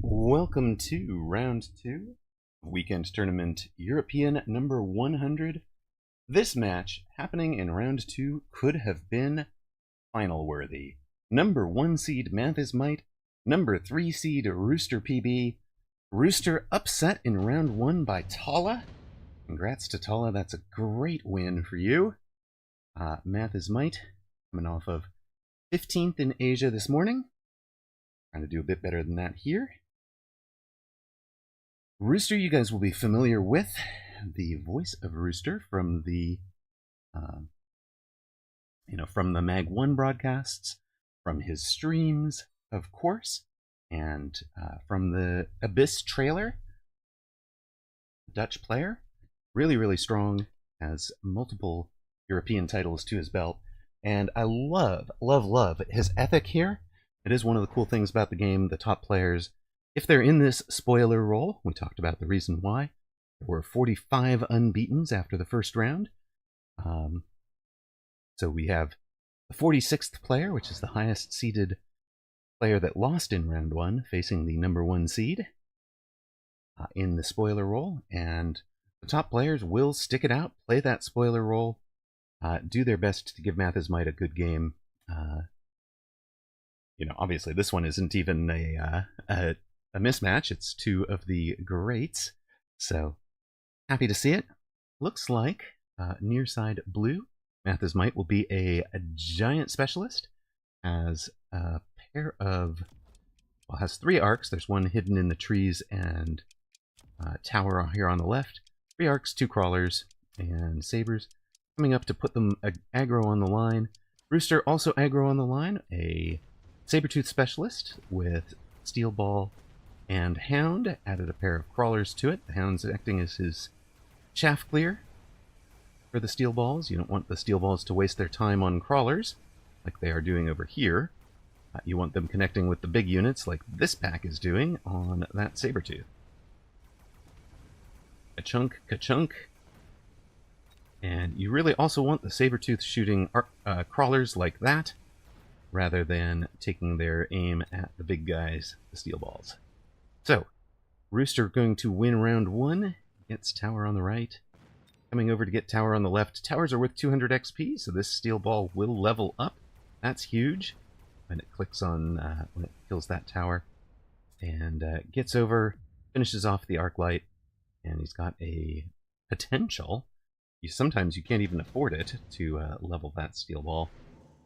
Welcome to round 2, weekend tournament European number 100. This match, happening in round 2, could have been final worthy. Number 1 seed Math is Might, number 3 seed Rooster PB. Rooster upset in round 1 by Tala. Congrats to Tala, that's a great win for you. Math is Might, coming off of 15th in Asia this morning. Trying to do a bit better than that here. Rooster, you guys will be familiar with the voice of Rooster from the, from the Mag 1 broadcasts, from his streams, of course, and from the Abyss trailer. Dutch player, really, really strong, has multiple European titles to his belt, and I love his ethic here. It is one of the cool things about the game. The top players, if they're in this spoiler role, we talked about the reason why. There were 45 unbeatens after the first round. So we have the 46th player, which is the highest seeded player that lost in round 1, facing the number 1 seed in the spoiler role. And the top players will stick it out, play that spoiler role, do their best to give Math is Might a good game. Obviously this one isn't even a mismatch. It's 2 of the greats, so happy to see it. Looks like near side blue, Math is Might will be a giant specialist, has a pair of, well, has 3 arcs. There's one hidden in the trees and tower here on the left. 3 arcs, 2 crawlers, and sabers coming up to put them aggro on the line. Rooster also aggro on the line, a Sabertooth specialist with Steel Ball and Hound, added a pair of crawlers to it. The Hound's acting as his chaff clear for the Steel Balls. You don't want the Steel Balls to waste their time on crawlers, like they are doing over here. You want them connecting with the big units, like this pack is doing on that Sabertooth. Ka-chunk, ka-chunk. And you really also want the Sabertooth shooting crawlers like that, rather than taking their aim at the big guys, the Steel Balls. So, Rooster going to win round 1, gets tower on the right, Coming over to get Tower on the left. Towers are worth 200 XP, so this steel ball will level up. That's huge. When it clicks on, when it kills that tower. And gets over, finishes off the arc light, and he's got a potential. Sometimes you can't even afford it to level that steel ball.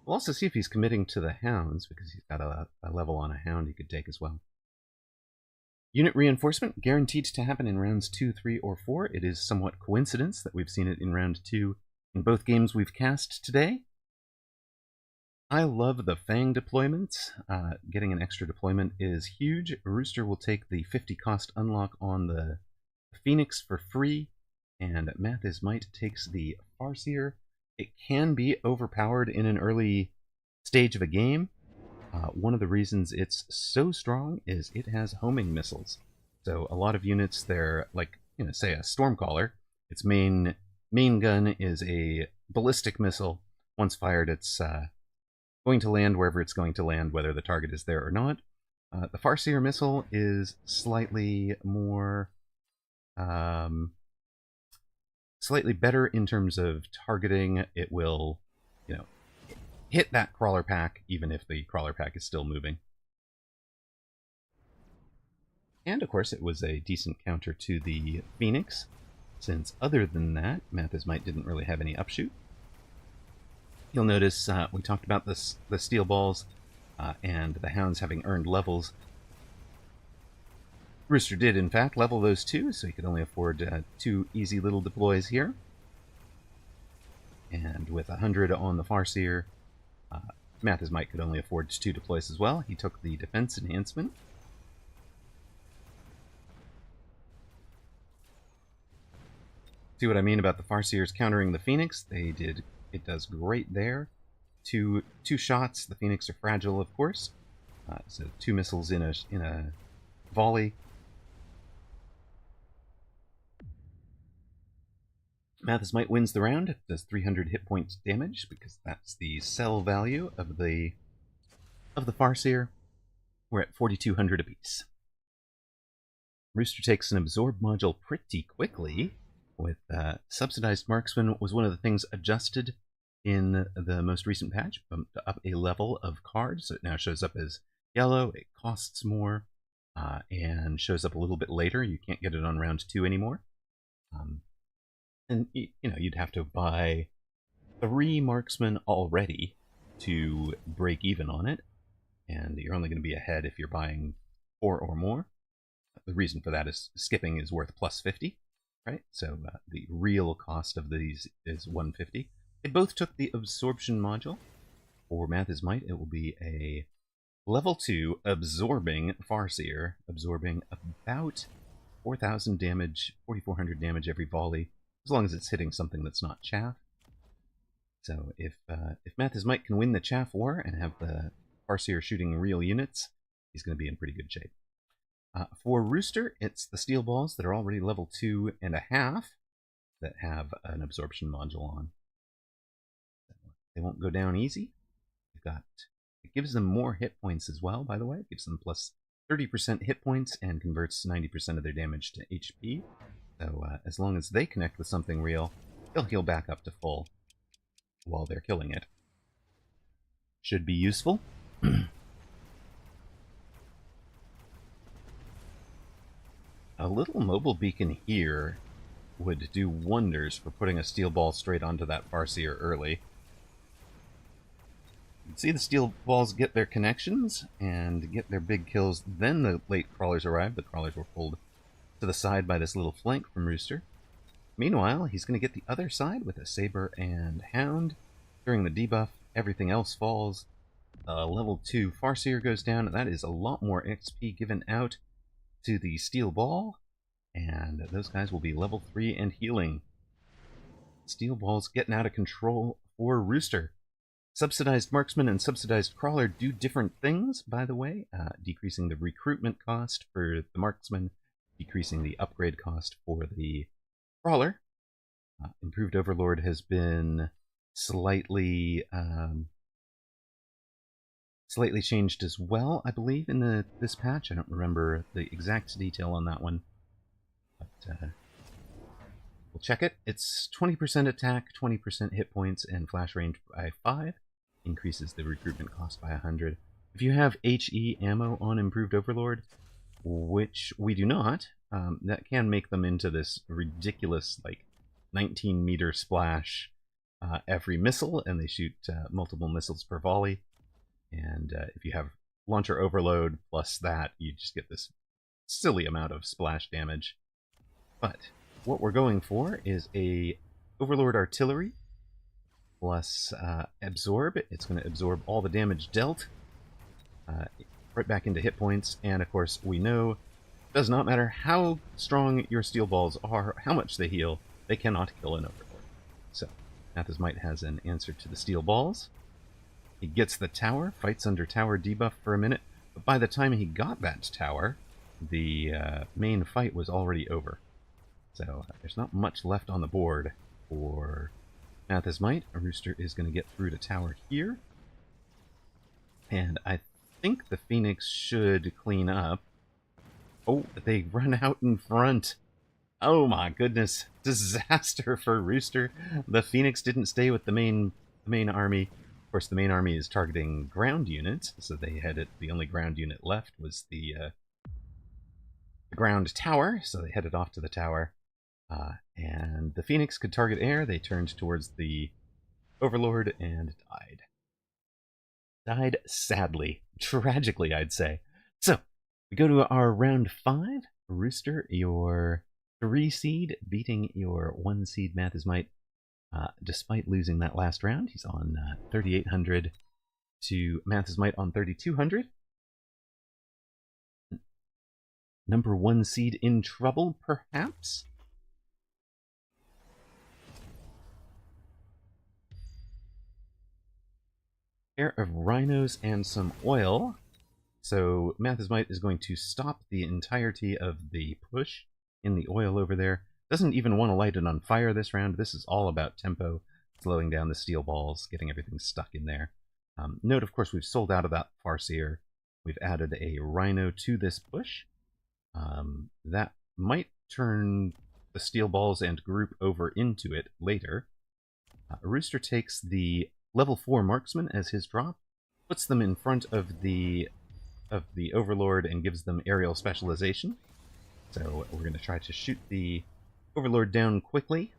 We'll also see if he's committing to the hounds, because he's got a level on a hound he could take as well. Unit reinforcement, guaranteed to happen in rounds 2, 3, or 4. It is somewhat coincidence that we've seen it in round 2 in both games we've cast today. I love the Fang deployments. Getting an extra deployment is huge. Rooster will take the 50 cost unlock on the Phoenix for free, and Math is Might takes the Farseer. It can be overpowered in an early stage of a game. One of the reasons it's so strong is it has homing missiles. So a lot of units, they're like, say a Stormcaller. Its main gun is a ballistic missile. Once fired, it's going to land wherever it's going to land, whether the target is there or not. The Farseer missile is slightly more, slightly better in terms of targeting. It will, hit that crawler pack, even if the crawler pack is still moving. And, of course, it was a decent counter to the Phoenix, since other than that, Math is Might didn't really have any upshoot. You'll notice we talked about the steel balls and the hounds having earned levels. Rooster did, in fact, level those two, so he could only afford 2 easy little deploys here. And with 100 on the Farseer, Math is Might could only afford 2 deploys as well. He took the defense enhancement. See what I mean about the Farseers countering the Phoenix? It does great there. Two shots. The Phoenix are fragile, of course. So 2 missiles in a volley. Math is Might wins the round. It does 300 hit points damage, because that's the sell value of the Farseer. We're at 4,200 apiece. Rooster takes an absorb module pretty quickly. With Subsidized Marksman was one of the things adjusted in the most recent patch, bumped up a level of card, so it now shows up as yellow. It costs more, and shows up a little bit later. You can't get it on round 2 anymore. And, you'd have to buy 3 marksmen already to break even on it, and you're only going to be ahead if you're buying 4 or more. The reason for that is skipping is worth plus 50, right? So the real cost of these is 150. They both took the absorption module. For Math is Might, it will be a level 2 absorbing Farseer, absorbing about 4,000 damage, 4,400 damage every volley, as long as it's hitting something that's not chaff. So if Math is Might can win the chaff war and have the Farseer shooting real units, he's going to be in pretty good shape. For Rooster, it's the steel balls that are already level 2.5 that have an absorption module on. They won't go down easy. It gives them more hit points as well, by the way. It gives them plus 30% hit points and converts 90% of their damage to HP. So as long as they connect with something real, they'll heal back up to full while they're killing it. Should be useful. A little mobile beacon here would do wonders for putting a steel ball straight onto that Farseer early. You can see the steel balls get their connections and get their big kills. Then the late crawlers arrive. The crawlers were pulled to the side by this little flank from Rooster. Meanwhile, he's going to get the other side with a Saber and Hound. During the debuff, everything else falls. Level 2 Farseer goes down. That is a lot more XP given out to the steel ball. And those guys will be level 3 and healing. Steel ball's getting out of control for Rooster. Subsidized Marksman and Subsidized Crawler do different things, by the way. Decreasing the recruitment cost for the Marksman, decreasing the upgrade cost for the Crawler. Improved Overlord has been slightly changed as well, I believe, in this patch. I don't remember the exact detail on that one. But We'll check it. It's 20% attack, 20% hit points, and flash range by 5. Increases the recruitment cost by 100. If you have HE ammo on Improved Overlord, which we do not, that can make them into this ridiculous, like, 19-meter splash every missile, and they shoot multiple missiles per volley. And if you have launcher overload plus that, you just get this silly amount of splash damage. But what we're going for is a Overlord Artillery plus Absorb. It's going to absorb all the damage dealt right back into hit points. And of course, we know it does not matter how strong your steel balls are, how much they heal, they cannot kill an Overlord. So Math's Might has an answer to the steel balls. He gets the tower, fights under tower debuff for a minute, but by the time he got that tower, the main fight was already over. So there's not much left on the board for Math's Might. A Rooster is going to get through the tower here. And I think the Phoenix should clean up. Oh, they run out in front. Oh my goodness. Disaster for Rooster. The Phoenix didn't stay with the main army. Of course, the main army is targeting ground units, so they had it. The only ground unit left was the ground tower, so they headed off to the tower. And the Phoenix could target air. They turned towards the Overlord and died. Died sadly. Tragically, I'd say. So, we go to our round 5. Rooster, your 3 seed, beating your 1 seed Math's Might. Despite losing that last round, he's on 3,800 to Math's Might on 3,200. Number 1 seed in trouble, perhaps? Pair of rhinos and some oil. So Math's Might is going to stop the entirety of the push in the oil over there. Doesn't even want to light it on fire this round. This is all about tempo, slowing down the steel balls, getting everything stuck in there. Note, of course, we've sold out of that Farseer. We've added a Rhino to this push. That might turn the steel balls and group over into it later. Rooster takes the level 4 marksman as his drop, puts them in front of the Overlord and gives them aerial specialization. So we're going to try to shoot the Overlord down quickly,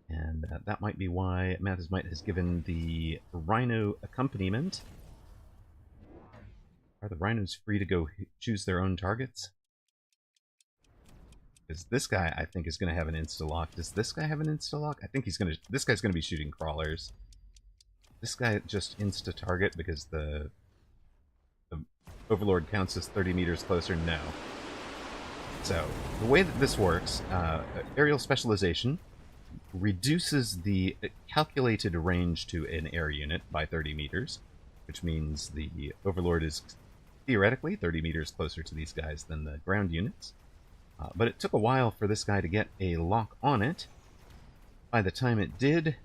and that might be why Math's Might has given the Rhino accompaniment. Are the Rhinos free to go choose their own targets? Because this guy, I think, is going to have an insta-lock. Does this guy have an insta-lock? I think this guy's going to be shooting crawlers. This guy just insta-target because the Overlord counts as 30 meters closer? No. So, the way that this works, aerial specialization reduces the calculated range to an air unit by 30 meters, which means the Overlord is theoretically 30 meters closer to these guys than the ground units. But it took a while for this guy to get a lock on it. By the time it did,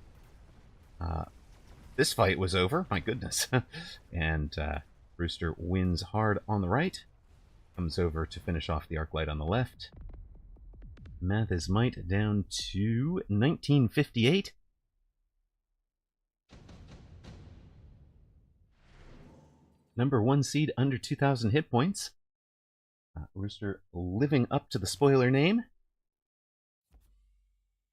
this fight was over. My goodness. And Rooster wins hard on the right. Comes over to finish off the Arclight on the left. Math's Might down to 1958. Number 1 seed under 2,000 hit points. Rooster living up to the spoiler name.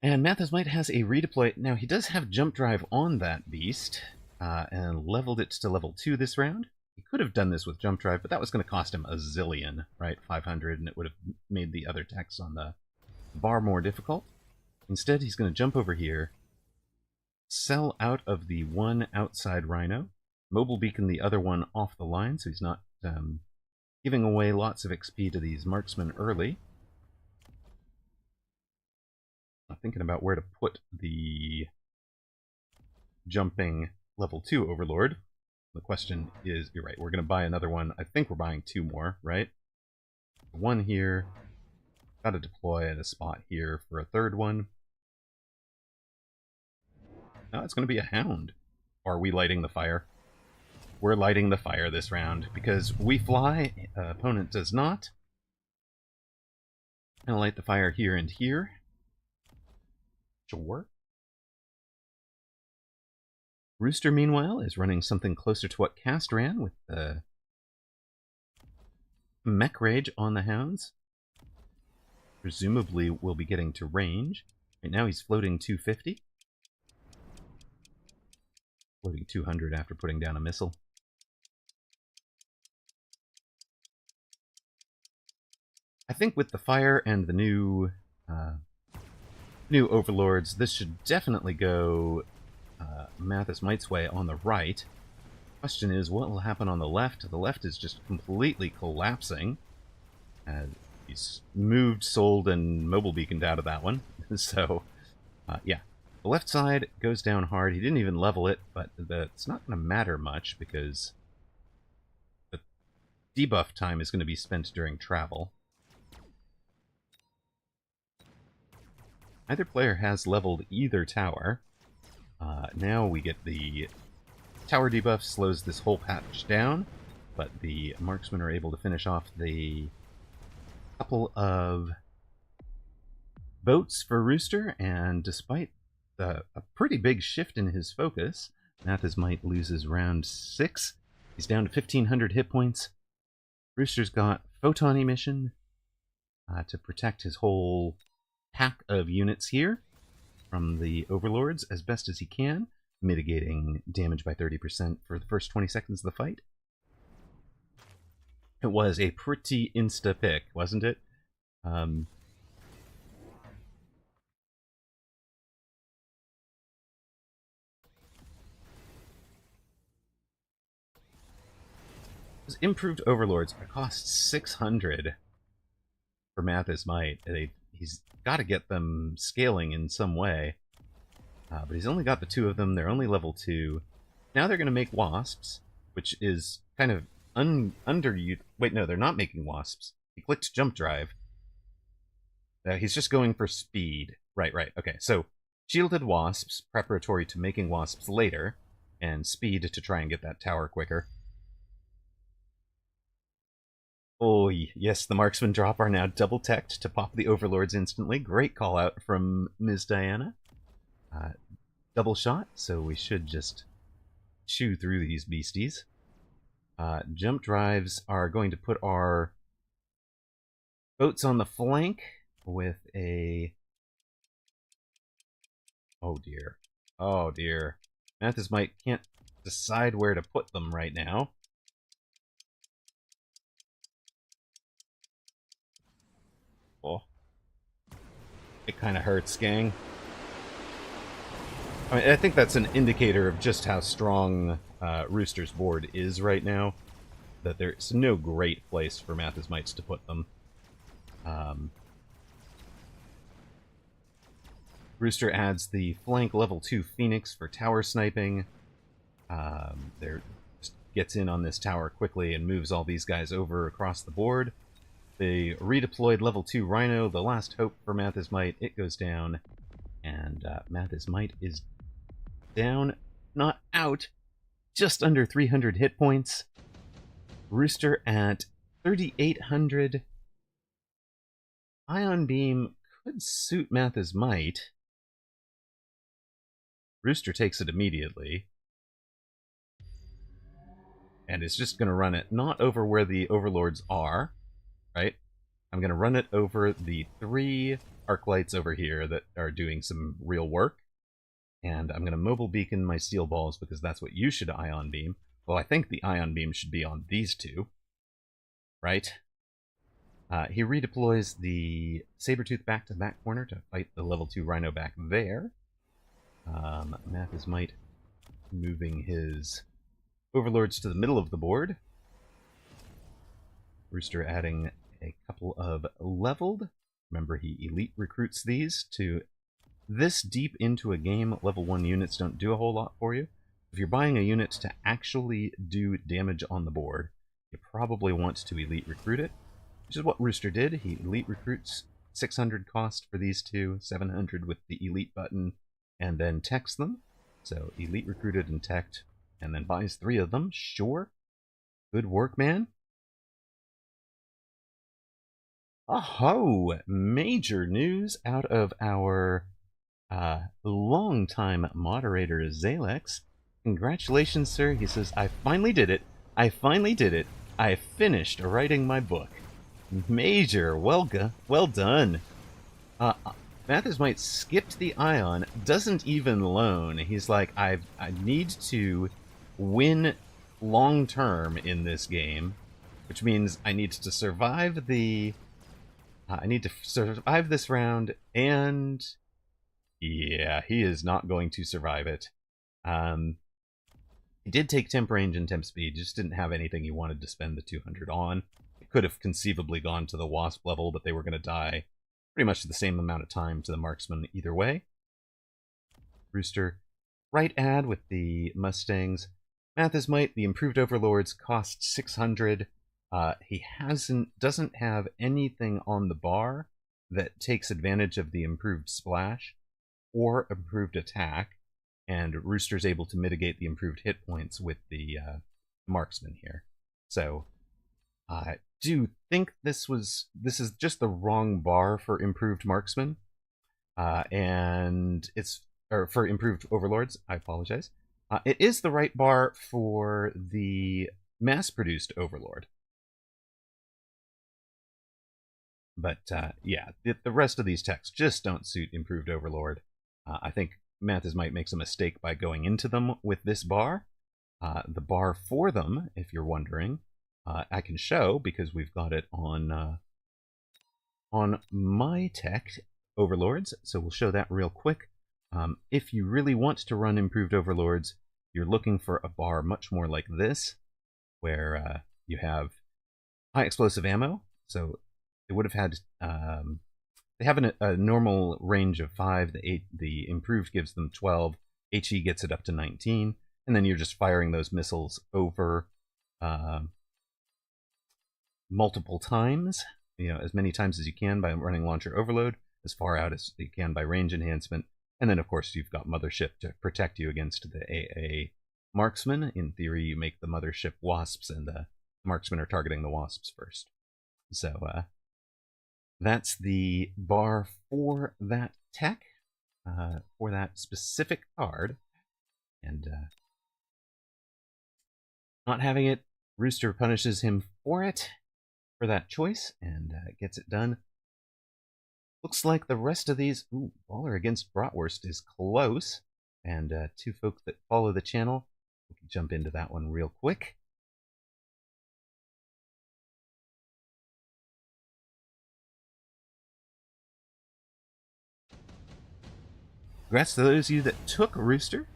And Math's Might has a redeploy. Now, he does have jump drive on that beast, and leveled it to level 2 this round. He could have done this with jump drive, but that was going to cost him a zillion, right? 500, and it would have made the other techs on the bar more difficult. Instead, he's going to jump over here, sell out of the one outside Rhino, mobile beacon the other one off the line, so he's not giving away lots of XP to these marksmen early. I'm thinking about where to put the jumping level 2 Overlord. The question is, you're right, we're going to buy another one. I think we're buying 2 more, right? One here. Got to deploy at a spot here for a third one. No, it's going to be a Hound. Or are we lighting the fire? We're lighting the fire this round because we fly, opponent does not. I'll light the fire here and here. Sure. Rooster, meanwhile, is running something closer to what Cast ran with the Mech Rage on the Hounds. Presumably will be getting to range. Right now he's floating 250. Floating 200 after putting down a missile. I think with the fire and the new overlords, this should definitely go Mathis Might's way on the right. Question is, what will happen on the left? The left is just completely collapsing. He's moved, sold, and mobile beaconed out of that one. So, yeah. The left side goes down hard. He didn't even level it, but it's not going to matter much because the debuff time is going to be spent during travel. Either player has leveled either tower. Now we get the tower debuff, slows this whole patch down, but the marksmen are able to finish off the couple of boats for Rooster, and despite a pretty big shift in his focus, Mathis Might loses round 6. He's down to 1,500 hit points. Rooster's got Photon Emission to protect his whole pack of units here from the overlords as best as he can, mitigating damage by 30% for the first 20 seconds of the fight. It was a pretty insta-pick, wasn't it? Improved overlords cost 600 for Mathis Might. He's got to get them scaling in some way. But he's only got the 2 of them. They're only level 2. Now they're going to make wasps, which is kind of Wait, no, they're not making wasps. He clicked jump drive. He's just going for speed. Right. Okay, so shielded wasps, preparatory to making wasps later, and speed to try and get that tower quicker. Oh, yes, the marksman drop are now double-teched to pop the overlords instantly. Great call out from Ms. Diana. Double shot, so we should just chew through these beasties. Jump drives are going to put our boats on the flank with a... Oh dear. Oh dear. Mathis Might can't decide where to put them right now. Oh. It kind of hurts, gang. I mean, I think that's an indicator of just how strong Rooster's board is right now. That there's no great place for Mathis Mites to put them. Rooster adds the flank level 2 Phoenix for tower sniping. There gets in on this tower quickly and moves all these guys over across the board. The redeployed level 2 Rhino, the last hope for Mathis Mite, it goes down. And Mathis Mite is down, not out, just under 300 hit points. Rooster at 3,800. Ion Beam could suit Mathis Mite. Rooster takes it immediately. And is just going to run it not over where the overlords are, right? I'm going to run it over the 3 arc lights over here that are doing some real work. And I'm going to mobile beacon my steel balls because that's what you should ion beam. Well, I think the ion beam should be on these 2. Right? He redeploys the Sabertooth back to the back corner to fight the level 2 Rhino back there. Mathis Might moving his overlords to the middle of the board. Rooster adding a couple of leveled. Remember, he elite recruits these to this deep into a game. Level 1 units don't do a whole lot for you. If you're buying a unit to actually do damage on the board, you probably want to elite recruit it, which is what Rooster did. He elite recruits 600 cost for these 2, 700 with the elite button, and then techs them. So elite recruited and teched, and then buys 3 of them. Sure. Good work, man. Oh, major news out of our Longtime moderator Zalex. Congratulations, sir. He says, I finally did it. I finally did it. I finished writing my book. Major, well done. Mathers might skipped the Ion, doesn't even loan. He's like, I need to win long term in this game, which means I need to survive the. I need to survive this round, and yeah, he is not going to survive it. He did take temp range and temp speed, just didn't have anything he wanted to spend the 200 on. It could have conceivably gone to the Wasp level, but they were going to die pretty much the same amount of time to the Marksman either way. Rooster, right ad with the Mustangs. Mathis Might, the improved Overlords cost 600. He doesn't have anything on the bar that takes advantage of the improved splash or improved attack, and Rooster's able to mitigate the improved hit points with the Marksman here. So I do think this is just the wrong bar for improved Marksman, and for improved Overlords. I apologize. It is the right bar for the mass-produced Overlord. But yeah, the rest of these techs just don't suit improved Overlord. I think Mathis might make a mistake by going into them with this bar. The bar for them, if you're wondering, I can show because we've got it on my tech Overlords. So we'll show that real quick. If you really want to run improved Overlords, you're looking for a bar much more like this, where you have high explosive ammo. So they would have had they have a normal range of 5. The improved gives them 12. HE gets it up to 19, and then you're just firing those missiles over multiple times. As many times as you can by running launcher overload, as far out as you can by range enhancement, and then of course you've got Mothership to protect you against the AA Marksman. In theory, you make the Mothership Wasps, and the Marksmen are targeting the Wasps first. So that's the bar for that tech, for that specific card. And not having it, Rooster punishes him for it, for that choice, and gets it done. Looks like the rest of these... Ooh, Baller against Bratwurst is close. And two folk that follow the channel, we can jump into that one real quick. Congrats to those of you that took Rooster.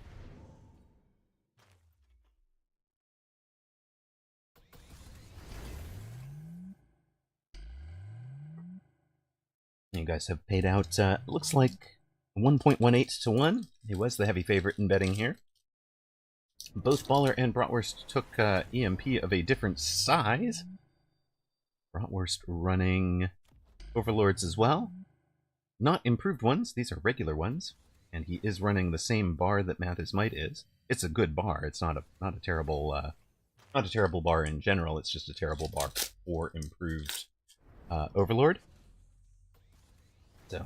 You guys have paid out, looks like 1.18 to 1. He was the heavy favorite in betting here. Both Baller and Bratwurst took EMP of a different size. Bratwurst running Overlords as well. Not improved ones, these are regular ones. And he is running the same bar that Mathis Might is. It's a good bar. It's not a terrible bar in general. It's just a terrible bar for improved Overlord. So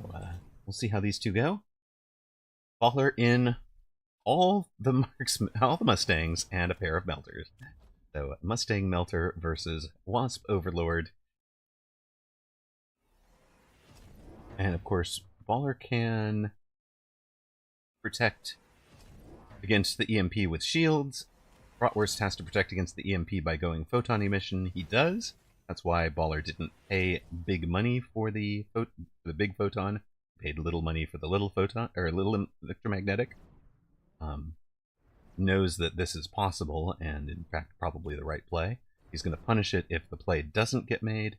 we'll see how these two go. Baller in all the Mustangs and a pair of Melters. So Mustang Melter versus Wasp Overlord. And of course, Baller can protect against the EMP with shields. Bratwurst has to protect against the EMP by going photon emission. He does. That's why Baller didn't pay big money for the big photon. He paid little money for the little photon, or little electromagnetic. Knows that this is possible, and in fact probably the right play. He's going to punish it if the play doesn't get made,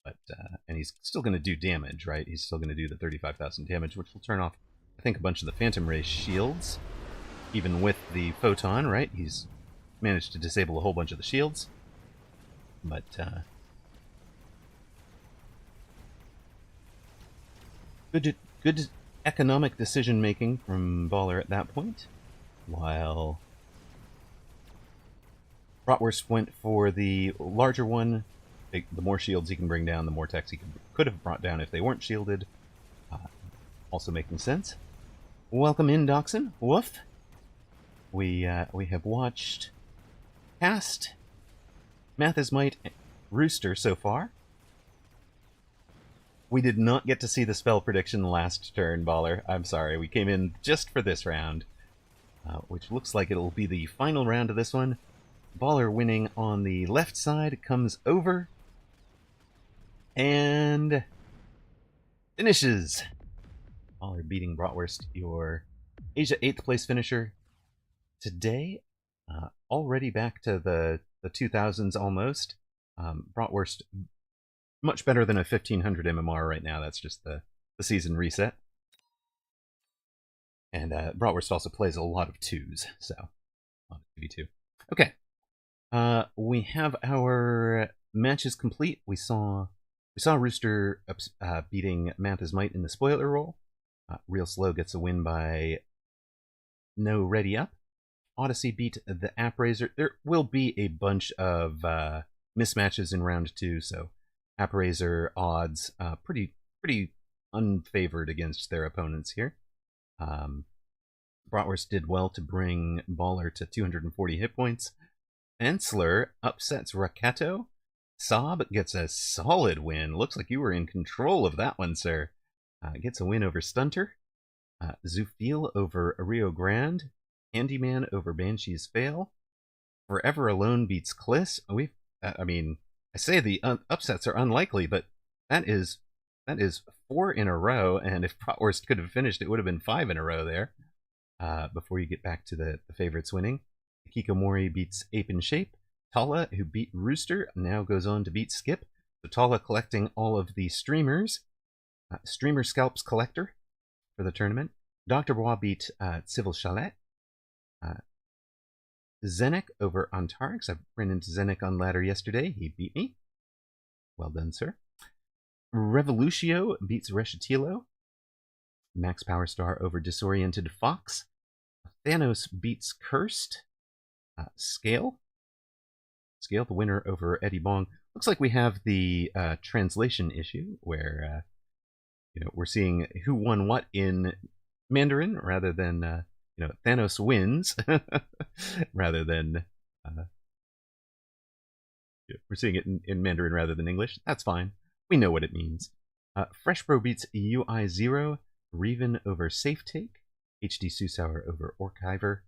but and he's still going to do damage, right? He's still going to do the 35,000 damage, which will turn off, I think, a bunch of the Phantom Ray shields. Even with the photon, right? He's managed to disable a whole bunch of the shields. But good economic decision making from Baller at that point. While Bratwurst went for the larger one. The more shields he can bring down, the more techs he could have brought down if they weren't shielded. Also making sense. Welcome in, Dachshund. Woof. We have watched Cast, Math's Might, Rooster so far. We did not get to see the spell prediction last turn, Baller. I'm sorry. We came in just for this round, which looks like it'll be the final round of this one. Baller winning on the left side, comes over and finishes. Baller beating Bratwurst, your Asia 8th place finisher. Today, already back to the 2000s almost. Bratwurst much better than a 1500 MMR right now. That's just the season reset. And Bratwurst also plays a lot of 2s, so a lot of 2v2. Okay. We have our matches complete. We saw Rooster beating Math's Might in the spoiler roll. Real Slow gets a win by no ready up. Odyssey beat the Appraiser. There will be a bunch of mismatches in round 2, so Appraiser odds pretty unfavored against their opponents here. Bratwurst did well to bring Baller to 240 hit points. Ensler upsets Rakato. Saab gets a solid win. Looks like you were in control of that one, sir. Gets a win over Stunter. Zufil over Rio Grande. Handyman over Banshee's Fail. Forever Alone beats Kliss. I say the upsets are unlikely, but that is 4 in a row, and if Bratwurst could have finished, it would have been 5 in a row there. Before you get back to the favorites winning. Kikomori beats Ape in Shape. Tala, who beat Rooster, now goes on to beat Skip. So Tala collecting all of the streamers. Streamer Scalps Collector for the tournament. Dr. Bois beat Civil Chalet. Zenek over Antarix. I ran into Zenek on ladder yesterday. He beat me. Well done, sir. Revolutio beats Reshetilo. Max Power Star over Disoriented Fox. Thanos beats Cursed. Scale, the winner over Eddie Bong. Looks like we have the translation issue where we're seeing who won what in Mandarin rather than Thanos wins rather than we're seeing it in Mandarin rather than English. That's fine. We know what it means. Freshbro beats UI0. Reven over Safe Take. HD Susauer over Orkiver.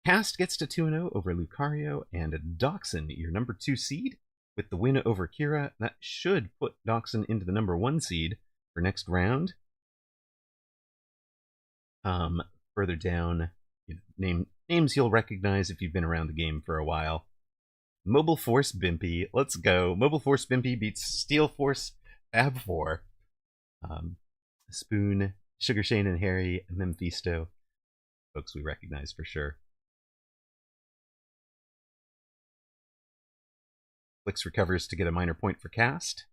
Cast gets to 2-0 over Lucario, and Dachshund, your number 2 seed, with the win over Kira. That should put Dachshund into the number 1 seed for next round. Further down, names you'll recognize if you've been around the game for a while. Mobile Force Bimpy, let's go. Mobile Force Bimpy beats Steel Force Fab 4. Spoon, Sugar Shane and Harry, Memphisto. Folks we recognize for sure. Flix recovers to get a minor point for Cast.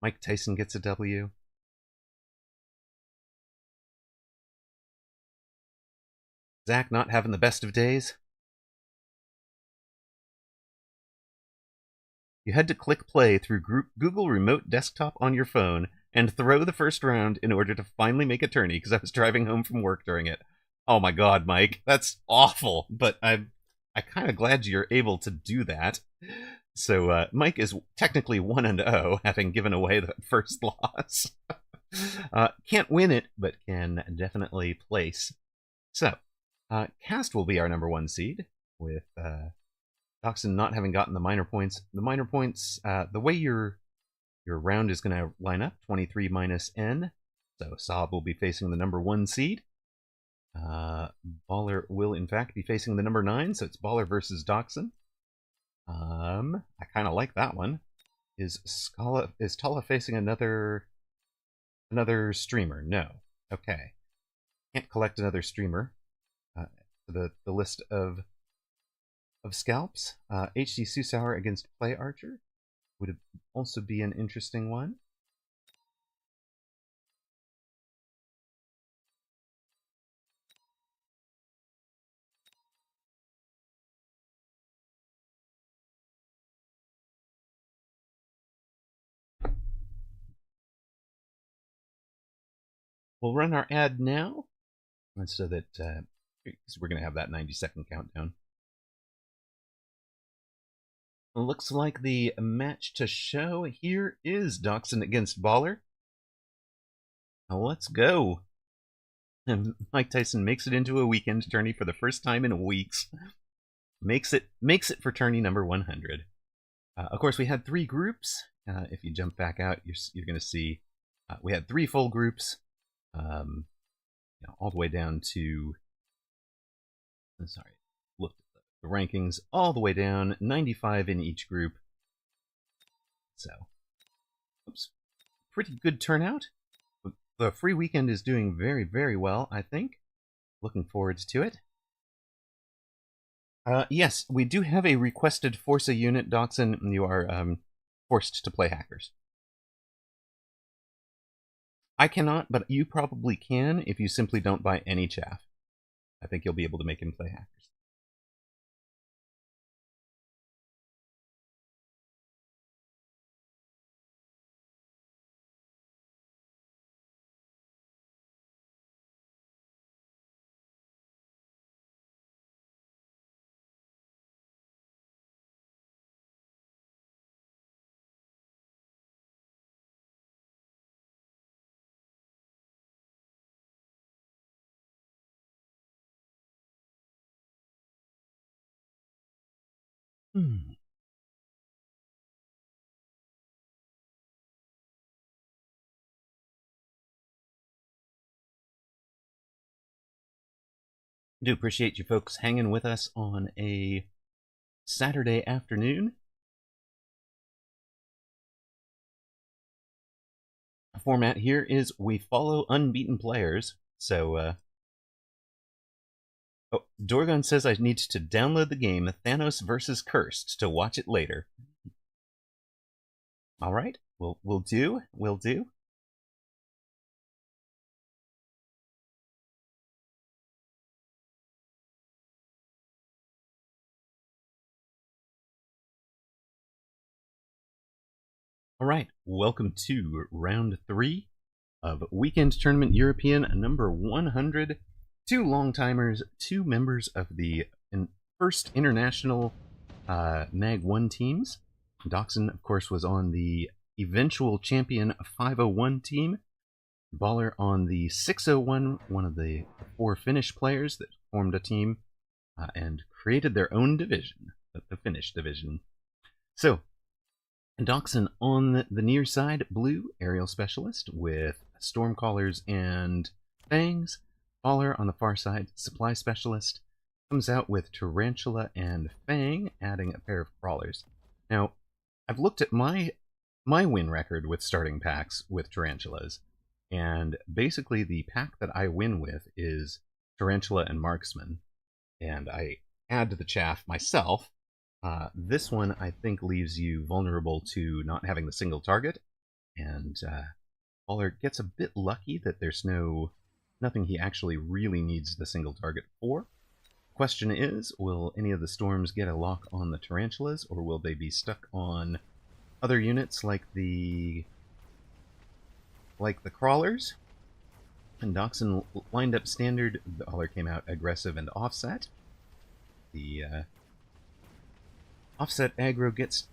Mike Tyson gets a W. Zach not having the best of days. You had to click play through Google Remote Desktop on your phone and throw the first round in order to finally make a tourney because I was driving home from work during it. Oh my god, Mike, that's awful, but I'm kind of glad you're able to do that. So Mike is technically 1-0, having given away the first loss. Can't win it, but can definitely place. So, Cast will be our number 1 seed, with Dachshund not having gotten the minor points. The minor points, the way your round is going to line up, 23 minus N. So Saab will be facing the number 1 seed. Baller will, in fact, be facing the number 9, so it's Baller versus Dachshund. I kind of like that one. Is Tala facing another streamer? No. Okay. Can't collect another streamer. The list of scalps. HD Susauer against Play Archer would also be an interesting one. We'll run our ad now. so that we're going to have that 90-second countdown. Looks like the match to show here is Dachshund against Baller. Now let's go. And Mike Tyson makes it into a weekend tourney for the first time in weeks. Makes it for tourney number 100. Of course, we had 3 groups. If you jump back out, you're going to see we had 3 full groups, all the way down to. Sorry, looked at the rankings all the way down, 95 in each group. So, oops, pretty good turnout. The free weekend is doing very, very well, I think. Looking forward to it. Yes, we do have a requested Forza unit, Dachshund. You are forced to play hackers. I cannot, but you probably can if you simply don't buy any chaff. I think you'll be able to make him play hackers. Do appreciate you folks hanging with us on a Saturday afternoon. The format here is we follow unbeaten players. So, oh, Dorgon says I need to download the game Thanos vs. Cursed to watch it later. All right, we'll do. All right, welcome to round 3 of Weekend Tournament European number 100. 2 long-timers, 2 members of the first international MAG 1 teams. Dachshund, of course, was on the eventual champion 501 team. Baller on the 601, one of the 4 Finnish players that formed a team and created their own division, the Finnish division. So, Dachshund on the near side, blue, aerial specialist with Stormcallers and Fangs. Baller on the far side, supply specialist. Comes out with Tarantula and Fang, adding a pair of crawlers. Now, I've looked at my win record with starting packs with Tarantulas, and basically the pack that I win with is Tarantula and Marksman, and I add to the chaff myself. This one, I think, leaves you vulnerable to not having the single target, and Baller gets a bit lucky that there's nothing he actually really needs the single target for. Question is, will any of the storms get a lock on the Tarantulas, or will they be stuck on other units like the crawlers? And Dachshund lined up standard. Baller came out aggressive and offset. The offset aggro gets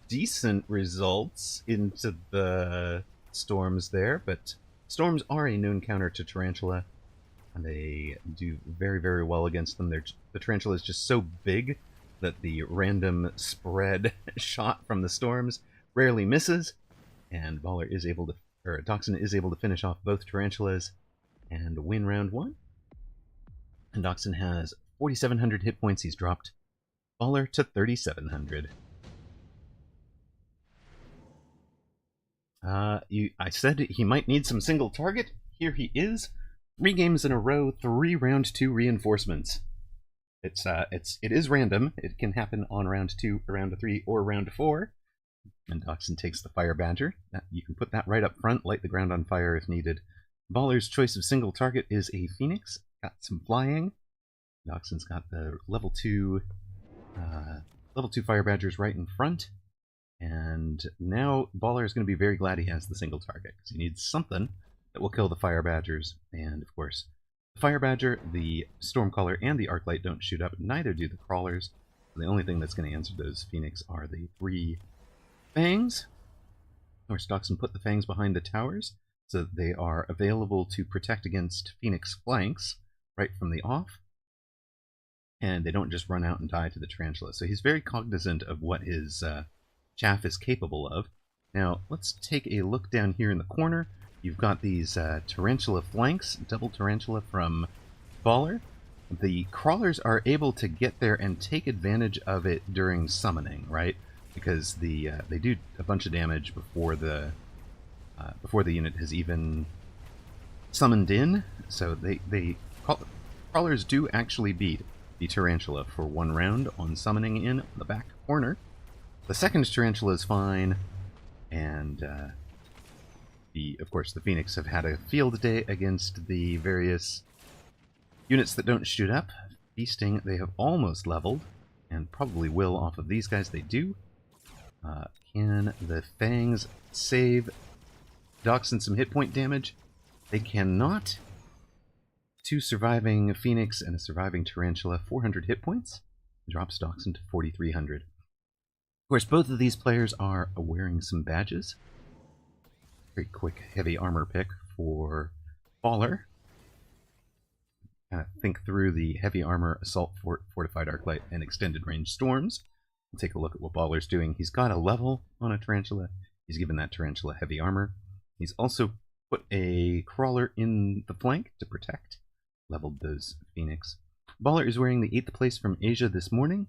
decent results into the storms there, but storms are a known counter to Tarantula, and they do very, very well against them. The Tarantula is just so big that the random spread shot from the storms rarely misses, and Dachshund is able to finish off both Tarantulas and win round 1. And Dachshund has 4,700 hit points. He's dropped Baller to 3,700. I said he might need some single target. Here he is. 3 games in a row, 3 round 2 reinforcements. It is random. It can happen on round 2, round 3, or round 4. And Dachshund takes the Fire Badger. You can put that right up front, light the ground on fire if needed. Baller's choice of single target is a Phoenix. Got some flying. Dachshund's got the level 2 Fire Badgers right in front. And now Baller is going to be very glad he has the single target, because he needs something that will kill the Fire Badgers. And, of course, Fire Badger, the Stormcaller, and the Arclight don't shoot up. Neither do the Crawlers. The only thing that's going to answer those Phoenix are the 3 Fangs. Of course, Dachshund put the Fangs behind the towers, so they are available to protect against Phoenix flanks right from the off. And they don't just run out and die to the Tarantula. So he's very cognizant of what his chaff is capable of. Now, let's take a look down here in the corner. You've got these Tarantula flanks, double Tarantula from Baller. The Crawlers are able to get there and take advantage of it during summoning, right? Because they do a bunch of damage before the unit has even summoned in. So Crawlers do actually beat the Tarantula for 1 round on summoning in the back corner. The second Tarantula is fine, and of course, the Phoenix have had a field day against the various units that don't shoot up. Feasting, they have almost leveled, and probably will off of these guys. They do. Can the Fangs save Dachshund some hit point damage? They cannot. 2 surviving Phoenix and a surviving Tarantula, 400 hit points. Drops Dachshund to 4,300. Of course, both of these players are wearing some badges. Very quick heavy armor pick for Baller. Kind of think through the heavy armor, assault, fortified arclight, and extended range storms. We'll take a look at what Baller's doing. He's got a level on a Tarantula. He's given that Tarantula heavy armor. He's also put a Crawler in the flank to protect. Leveled those Phoenix. Baller is wearing the 8th place from Asia this morning,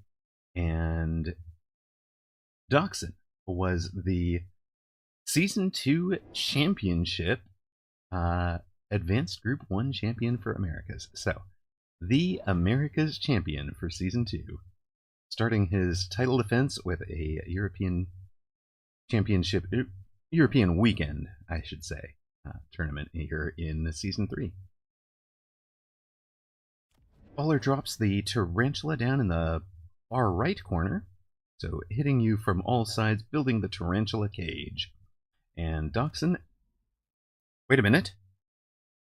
and Dachshund was the Season 2 Championship Advanced Group 1 champion for Americas. So, the Americas champion for Season 2, starting his title defense with a European Championship, European weekend, I should say, tournament here in Season 3. Baller drops the Tarantula down in the far right corner, so hitting you from all sides, building the Tarantula cage. And Dachshund, wait a minute.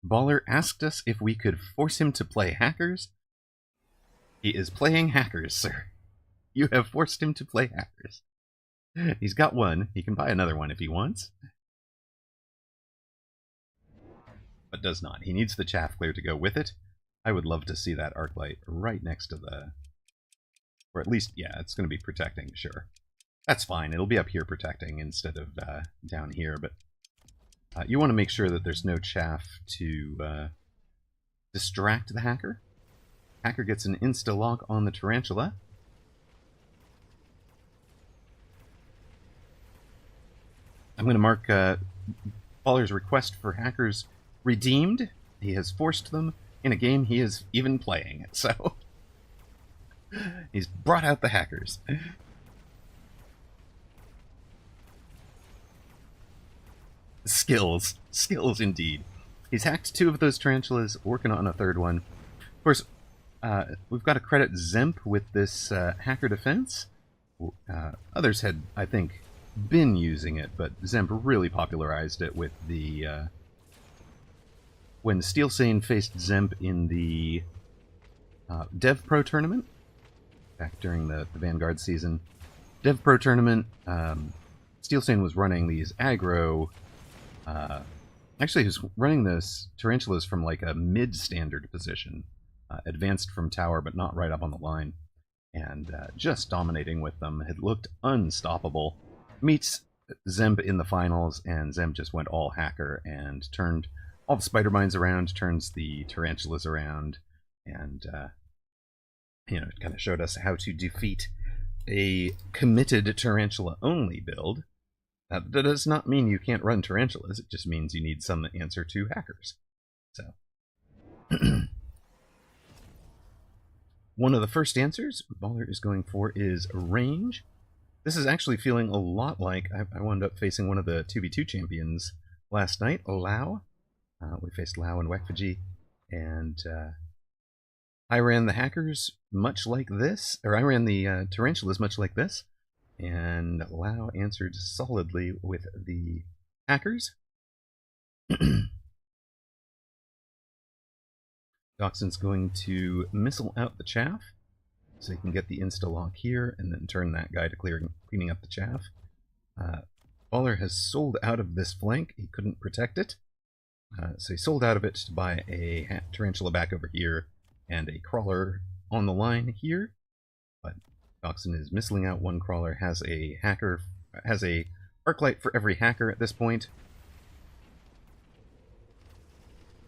Baller asked us if we could force him to play hackers. He is playing hackers, sir. You have forced him to play hackers. He's got one. He can buy another one if he wants. But does not. He needs the chaff clear to go with it. I would love to see that Arclight right next to the... Or at least, yeah, it's going to be protecting, sure. That's fine. It'll be up here protecting instead of down here, but you want to make sure that there's no chaff to distract the hacker. Hacker gets an insta-lock on the Tarantula. I'm going to mark Baller's request for hackers redeemed. He has forced them in a game he is even playing, so he's brought out the hackers. Skills indeed. He's hacked 2 of those tarantulas, working on a 3rd one. Of course, we've got to credit Zemp with this hacker defense. Others had, I think, been using it, but Zemp really popularized it with the... when Steelsane faced Zemp in the Dev Pro tournament, back during the Vanguard season. Dev Pro tournament, Steelsane was running these aggro... actually, he was running this Tarantulas from like a mid-standard position, advanced from tower, but not right up on the line, and just dominating with them. Had looked unstoppable. Meets Zemp in the finals, and Zemp just went all hacker and turned all the spider mines around, turns the Tarantulas around, and you know, it kind of showed us how to defeat a committed Tarantula-only build. That does not mean you can't run Tarantulas, it just means you need some answer to hackers. So, one of the first answers Baller is going for is range. This is actually feeling a lot like I wound up facing one of the 2v2 champions last night, Lao. We faced Lao and Wekfaji, and I ran the hackers much like this, or I ran the Tarantulas much like this, and Lao answered solidly with the hackers. Doxson's going to missile out the chaff, so he can get the insta-lock here, and then turn that guy to cleaning up the chaff. Baller has sold out of this flank. He couldn't protect it. So he sold out of it to buy a Tarantula back over here, and a Crawler on the line here. But Doxson is missiling out one Crawler, has a Arclight for every hacker at this point.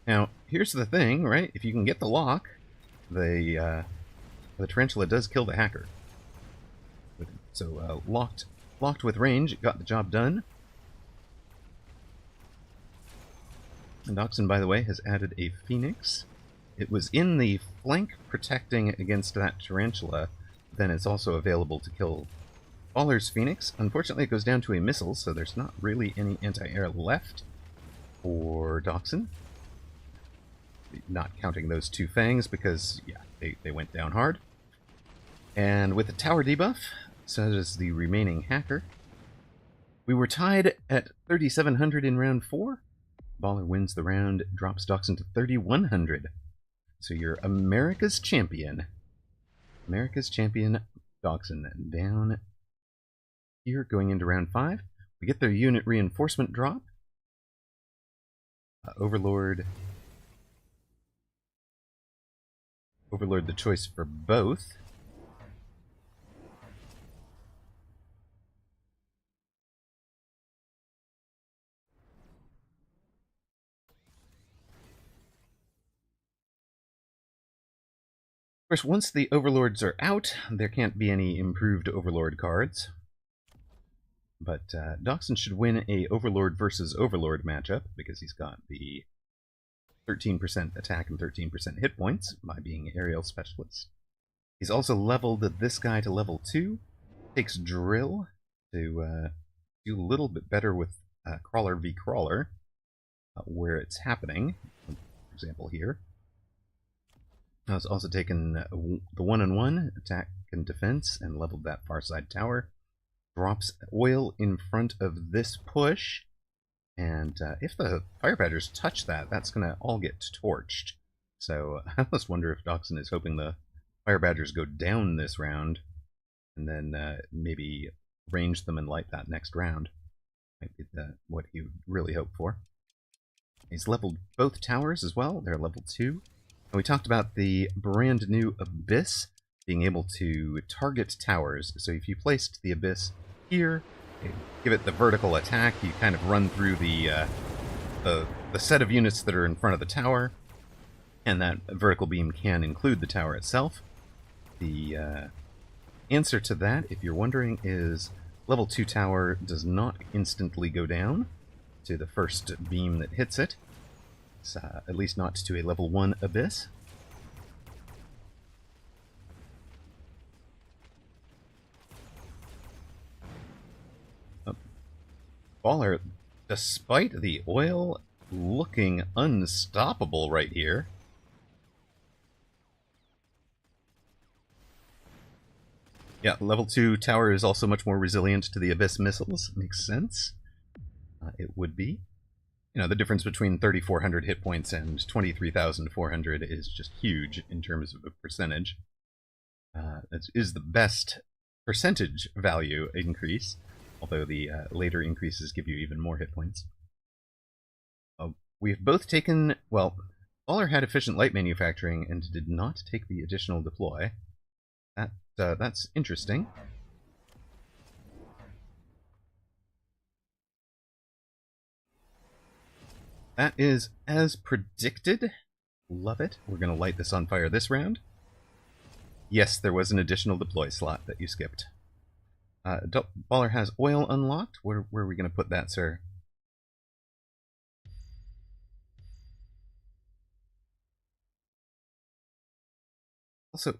Now, here's the thing, right? If you can get the lock, the Tarantula does kill the hacker. So locked with range, got the job done. And Doxson, by the way, has added a Phoenix. It was in the flank protecting against that Tarantula. Then it's also available to kill Baller's Phoenix. Unfortunately, it goes down to a missile, so there's not really any anti-air left for Doxson. Not counting those two Fangs, because, yeah, they went down hard. And with the tower debuff, so does the remaining hacker. We were tied at 3,700 in round 4. Baller wins the round, drops Doxson to 3,100. So you're America's champion. America's champion, Doxson, down here going into round 5. We get their unit reinforcement drop. Overlord the choice for both. Of course, once the Overlords are out, there can't be any improved Overlord cards. But Doxson should win a Overlord versus Overlord matchup, because he's got the 13% attack and 13% hit points by being Aerial Specialist. He's also leveled this guy to level 2, takes Drill to do a little bit better with Crawler v Crawler, where it's happening, for example here. I was also taken the one-on-one attack and defense and leveled that far side tower. Drops oil in front of this push, and if the Fire Badgers touch that, that's going to all get torched. So I almost wonder if Doxson is hoping the Fire Badgers go down this round, and then maybe range them and light that next round. Might be what he would really hope for. He's leveled both towers as well. They're level 2. And we talked about the brand new Abyss being able to target towers. So if you placed the Abyss here, give it the vertical attack, you kind of run through the set of units that are in front of the tower, and that vertical beam can include the tower itself. The answer to that, if you're wondering, is level 2 tower does not instantly go down to the first beam that hits it. At least not to a level 1 Abyss. Baller, despite the oil, looking unstoppable right here. Yeah, level 2 tower is also much more resilient to the Abyss missiles. Makes sense. It would be. You know, the difference between 3,400 hit points and 23,400 is just huge in terms of a percentage. It is the best percentage value increase, although the later increases give you even more hit points. We've both taken, well, Baller had efficient light manufacturing and did not take the additional deploy. That's interesting. That is as predicted. Love it. We're going to light this on fire this round. Yes, there was an additional deploy slot that you skipped. Baller has oil unlocked. Where are we going to put that, sir? Also,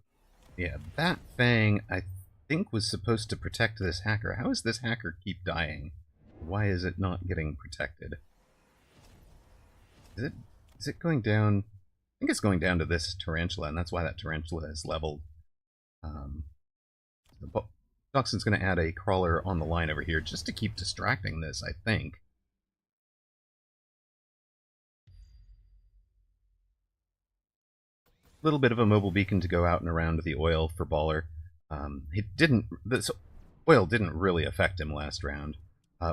yeah, that Fang, I think, was supposed to protect this hacker. How does this hacker keep dying? Why is it not getting protected? Is it going down? I think it's going down to this Tarantula, and that's why that Tarantula is leveled. Doxson's going to add a Crawler on the line over here just to keep distracting this, I think. little bit of a mobile beacon to go out and around the oil for Baller. This oil didn't really affect him last round.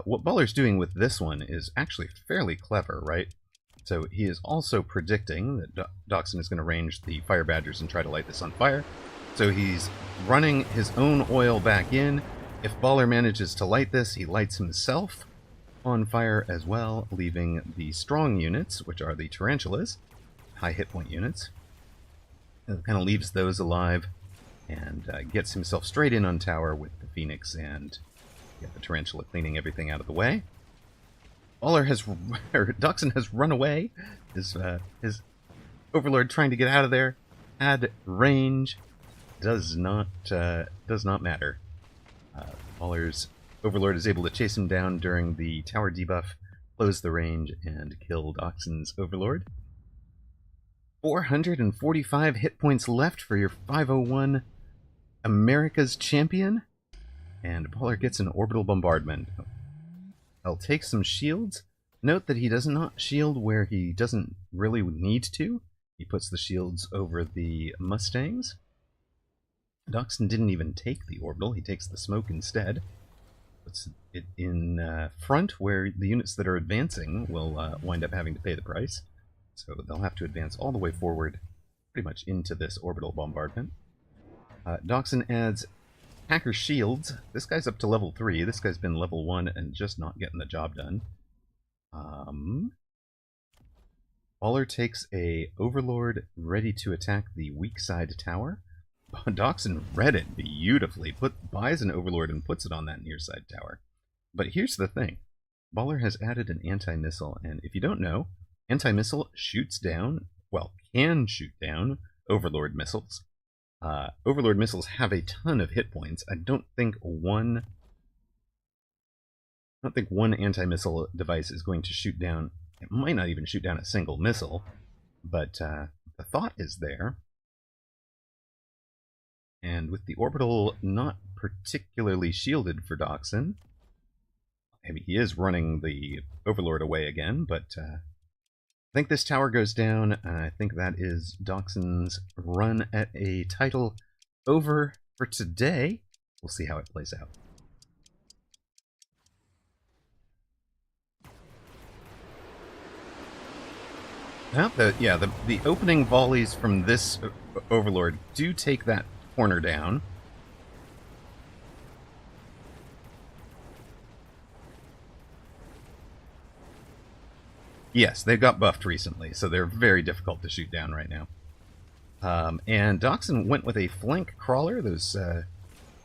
What Baller's doing with this one is actually fairly clever, right? So he is also predicting that Doxson is going to range the Fire Badgers and try to light this on fire. So he's running his own oil back in. If Baller manages to light this, he lights himself on fire as well, leaving the strong units, which are the Tarantulas, high hit point units. It kind of leaves those alive and gets himself straight in on tower with the Phoenix and the Tarantula cleaning everything out of the way. Doxson has run away. His Overlord trying to get out of there. Add range does not matter. Baller's Overlord is able to chase him down during the tower debuff, close the range, and kill Doxson's Overlord. 445 hit points left for your 501 America's Champion. And Baller gets an Orbital Bombardment. I'll take some shields. Note that he does not shield where he doesn't really need to. He puts the shields over the Mustangs. Doxson didn't even take the Orbital. He takes the smoke instead. Puts it in front where the units that are advancing will wind up having to pay the price. So they'll have to advance all the way forward, pretty much into this Orbital Bombardment. Doxson adds Hacker Shields. This guy's up to level 3. This guy's been level 1 and just not getting the job done. Baller takes a Overlord ready to attack the weak side tower. Doxson read it beautifully. Buys an Overlord and puts it on that near side tower. But here's the thing. Baller has added an anti-missile, and if you don't know, anti-missile shoots down, well, can shoot down Overlord missiles. Overlord missiles have a ton of hit points. I don't think one anti-missile device is going to shoot down. It might not even shoot down a single missile, but the thought is there. And with the Orbital not particularly shielded for Doxson, I mean, he is running the Overlord away again, but I think this tower goes down, and I think that is Doxson's run at a title over for today. We'll see how it plays out. Well, the opening volleys from this Overlord do take that corner down. Yes, they got buffed recently, so they're very difficult to shoot down right now. And Doxson went with a flank crawler, those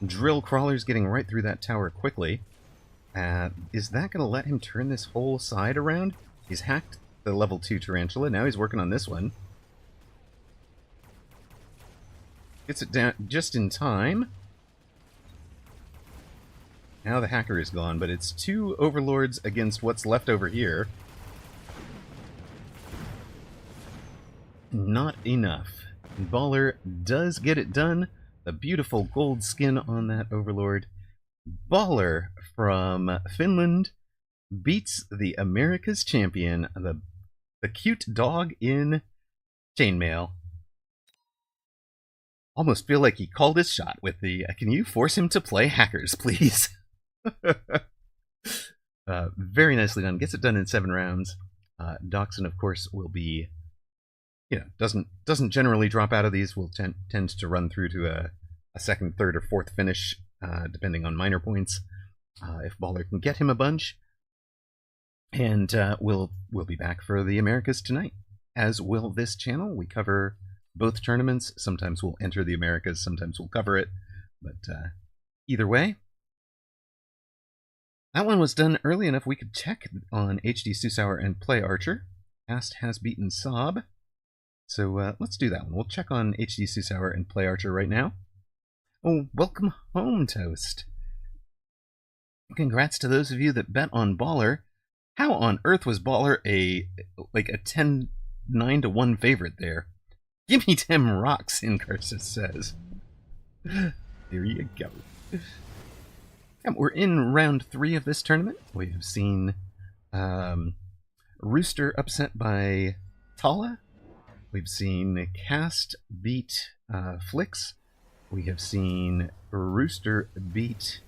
drill crawlers getting right through that tower quickly. Is that going to let him turn this whole side around? He's hacked the level 2 Tarantula, now he's working on this one. Gets it down just in time. Now the hacker is gone, but it's 2 Overlords against what's left over here. Not enough. Baller does get it done. The beautiful gold skin on that Overlord. Baller from Finland beats the America's Champion, the cute dog in chainmail. Almost feel like he called his shot with the, can you force him to play hackers, please? Very nicely done. Gets it done in 7 rounds. Doxson, of course, will be, doesn't generally drop out of these. Will tend to run through to a second, third, or fourth finish, depending on minor points. If Baller can get him a bunch. And we'll be back for the Americas tonight, as will this channel. We cover both tournaments. Sometimes we'll enter the Americas, sometimes we'll cover it. But either way, that one was done early enough we could check on HD Susauer and Play Archer. Ast has beaten Sob. So let's do that one. We'll check on HD Susauer and Play Archer right now. Oh, welcome home, Toast. Congrats to those of you that bet on Baller. How on earth was Baller a 10-9-1 favorite there? Give me 10 rocks, Incarsus says. There you go. And we're in round 3 of this tournament. We have seen Rooster upset by Tala. We've seen Cast beat Flix. We have seen Rooster beat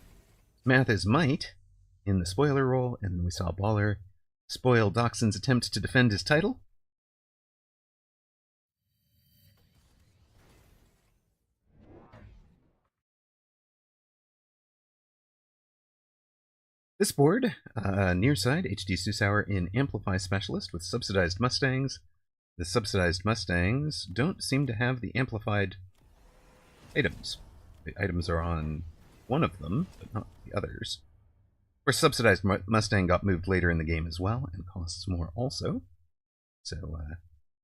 Math is Might in the spoiler role, and then we saw Baller spoil Dockson's attempt to defend his title. This board, near side, HD Susauer in Amplify Specialist with subsidized Mustangs. The subsidized Mustangs don't seem to have the amplified items. The items are on one of them, but not the others. Of course, subsidized Mustang got moved later in the game as well, and costs more also. So,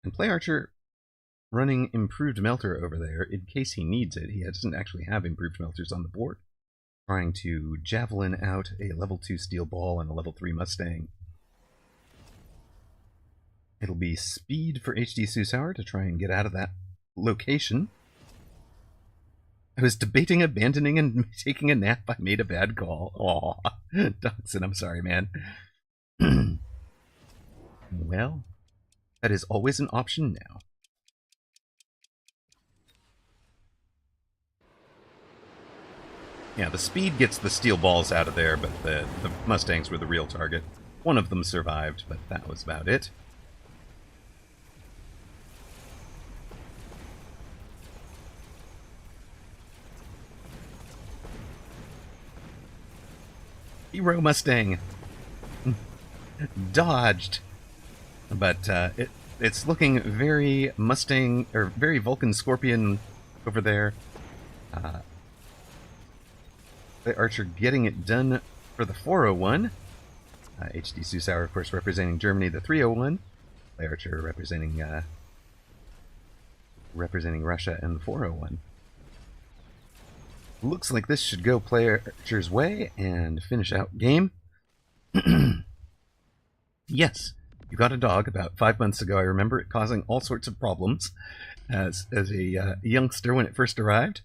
and Play Archer running improved melter over there in case he needs it. He doesn't actually have improved melters on the board. Trying to javelin out a level 2 steel ball and a level 3 Mustang. It'll be speed for HD Susauer to try and get out of that location. I was debating abandoning and taking a nap. I made a bad call. Aw, Dodson, I'm sorry, man. Well, that is always an option now. Yeah, the speed gets the steel balls out of there, but the Mustangs were the real target. One of them survived, but that was about it. Hero Mustang dodged, but it's looking very Mustang or very Vulcan Scorpion over there. The Archer getting it done for the 401. HD Susauer, of course, representing Germany, the 301. The Archer representing Russia and the 401. Looks like this should go Play Archer's way and finish out game. Yes, you got a dog about 5 months ago. I remember it causing all sorts of problems as a youngster when it first arrived.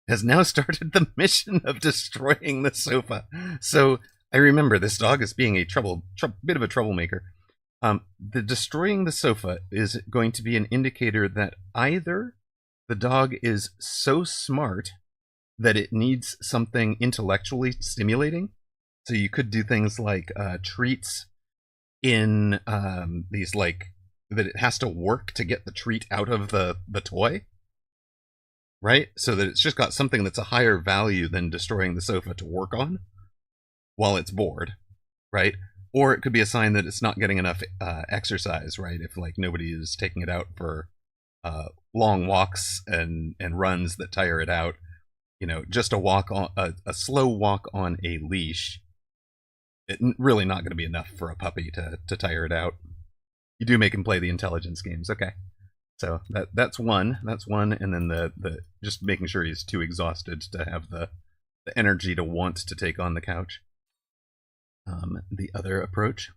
Has now started the mission of destroying the sofa. So I remember this dog as being a bit of a troublemaker. The destroying the sofa is going to be an indicator that either the dog is so smart that it needs something intellectually stimulating. So you could do things like treats in these, like, that it has to work to get the treat out of the toy. Right? So that it's just got something that's a higher value than destroying the sofa to work on while it's bored, right? Or it could be a sign that it's not getting enough exercise, right? If, like, nobody is taking it out for long walks and runs that tire it out, you know, just a walk on a slow walk on a leash, it's really not going to be enough for a puppy to tire it out. You do make him play the intelligence games, okay? So that's one, and then the just making sure he's too exhausted to have the energy to want to take on the couch. The other approach.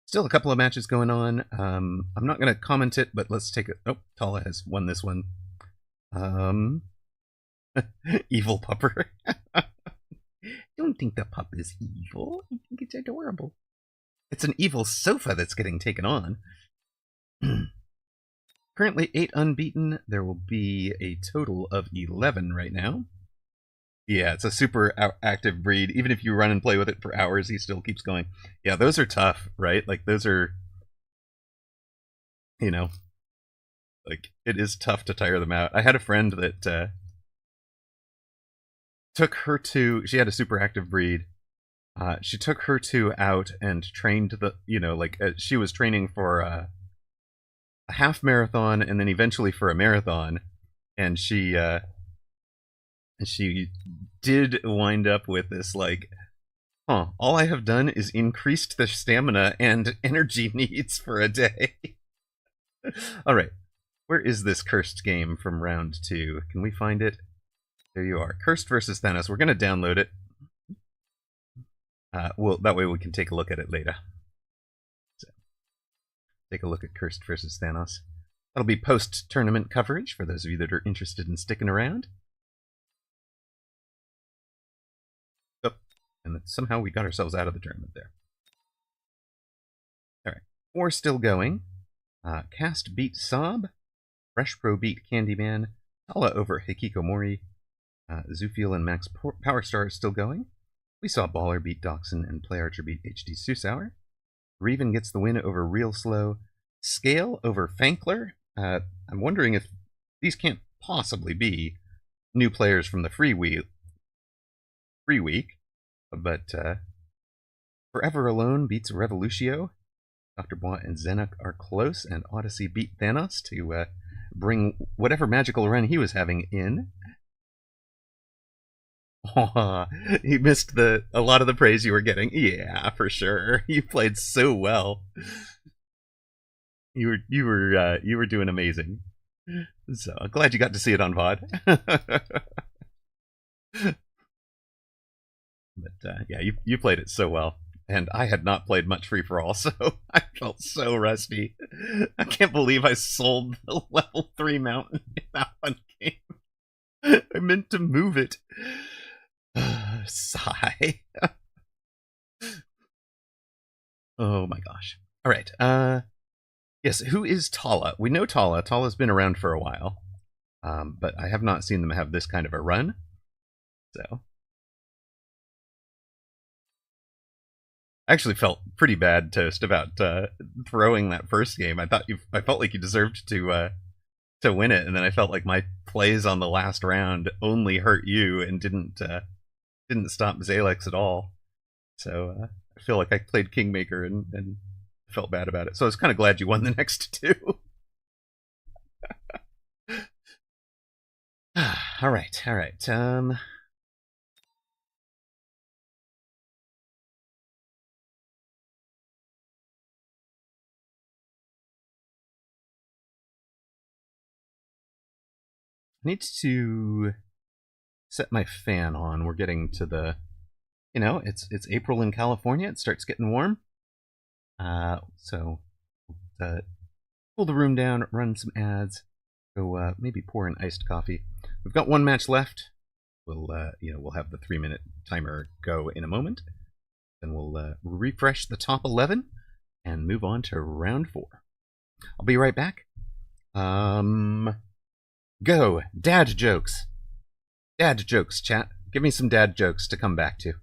Still a couple of matches going on. I'm not going to comment it, but let's take it. Oh, Tala has won this one. Evil pupper. Don't think the pup is evil. I think it's adorable. It's an evil sofa that's getting taken on. Currently 8 unbeaten. There will be a total of 11 right now. Yeah, it's a super active breed. Even if you run and play with it for hours, he still keeps going. Yeah, those are tough, right? Like, those are, you know, like, it is tough to tire them out. I had a friend that took her to, she had a super active breed. She took her two out and trained the, you know, like, she was training for a half marathon and then eventually for a marathon. And she did wind up with this, like, all I have done is increased the stamina and energy needs for a day. All right. Where is this cursed game from round 2? Can we find it? There you are. Cursed versus Thanos. We're going to download it. Well, that way we can take a look at it later. So, take a look at Cursed versus Thanos. That'll be post-tournament coverage for those of you that are interested in sticking around. Oh, and somehow we got ourselves out of the tournament there. 4 still going. Cast beat Sob. Fresh Pro beat Candyman. Tala over Hikikomori. Zufil and Max Powerstar are still going. We saw Baller beat Doxson and Play Archer beat HD Susauer. Reven gets the win over Real Slow. Scale over Fankler. I'm wondering if these can't possibly be new players from the free week. But Forever Alone beats Revolutio. Dr. Bois and Zenok are close, and Odyssey beat Thanos to bring whatever magical run he was having in. He missed a lot of the praise you were getting. Yeah, for sure. You played so well. You were doing amazing. So I'm glad you got to see it on VOD. But yeah, you played it so well. And I had not played much Free For All, so I felt so rusty. I can't believe I sold the level 3 mountain in that one game. I meant to move it. Sigh. Oh my gosh. Alright, yes, who is Tala? We know Tala. Tala's been around for a while. But I have not seen them have this kind of a run. So I actually felt pretty bad, Toast, about throwing that first game. I felt like you deserved to win it, and then I felt like my plays on the last round only hurt you and didn't stop Zalex at all. So I feel like I played Kingmaker and felt bad about it. So I was kind of glad you won the next two. All right. I need to set my fan on. We're getting to the, it's April in California. It starts getting warm. So pull the room down, run some ads, go maybe pour an iced coffee. We've got one match left. We'll have the 3-minute timer go in a moment. Then we'll refresh the top 11 and move on to round 4. I'll be right back. Go. Dad jokes. Dad jokes, chat. Give me some dad jokes to come back to.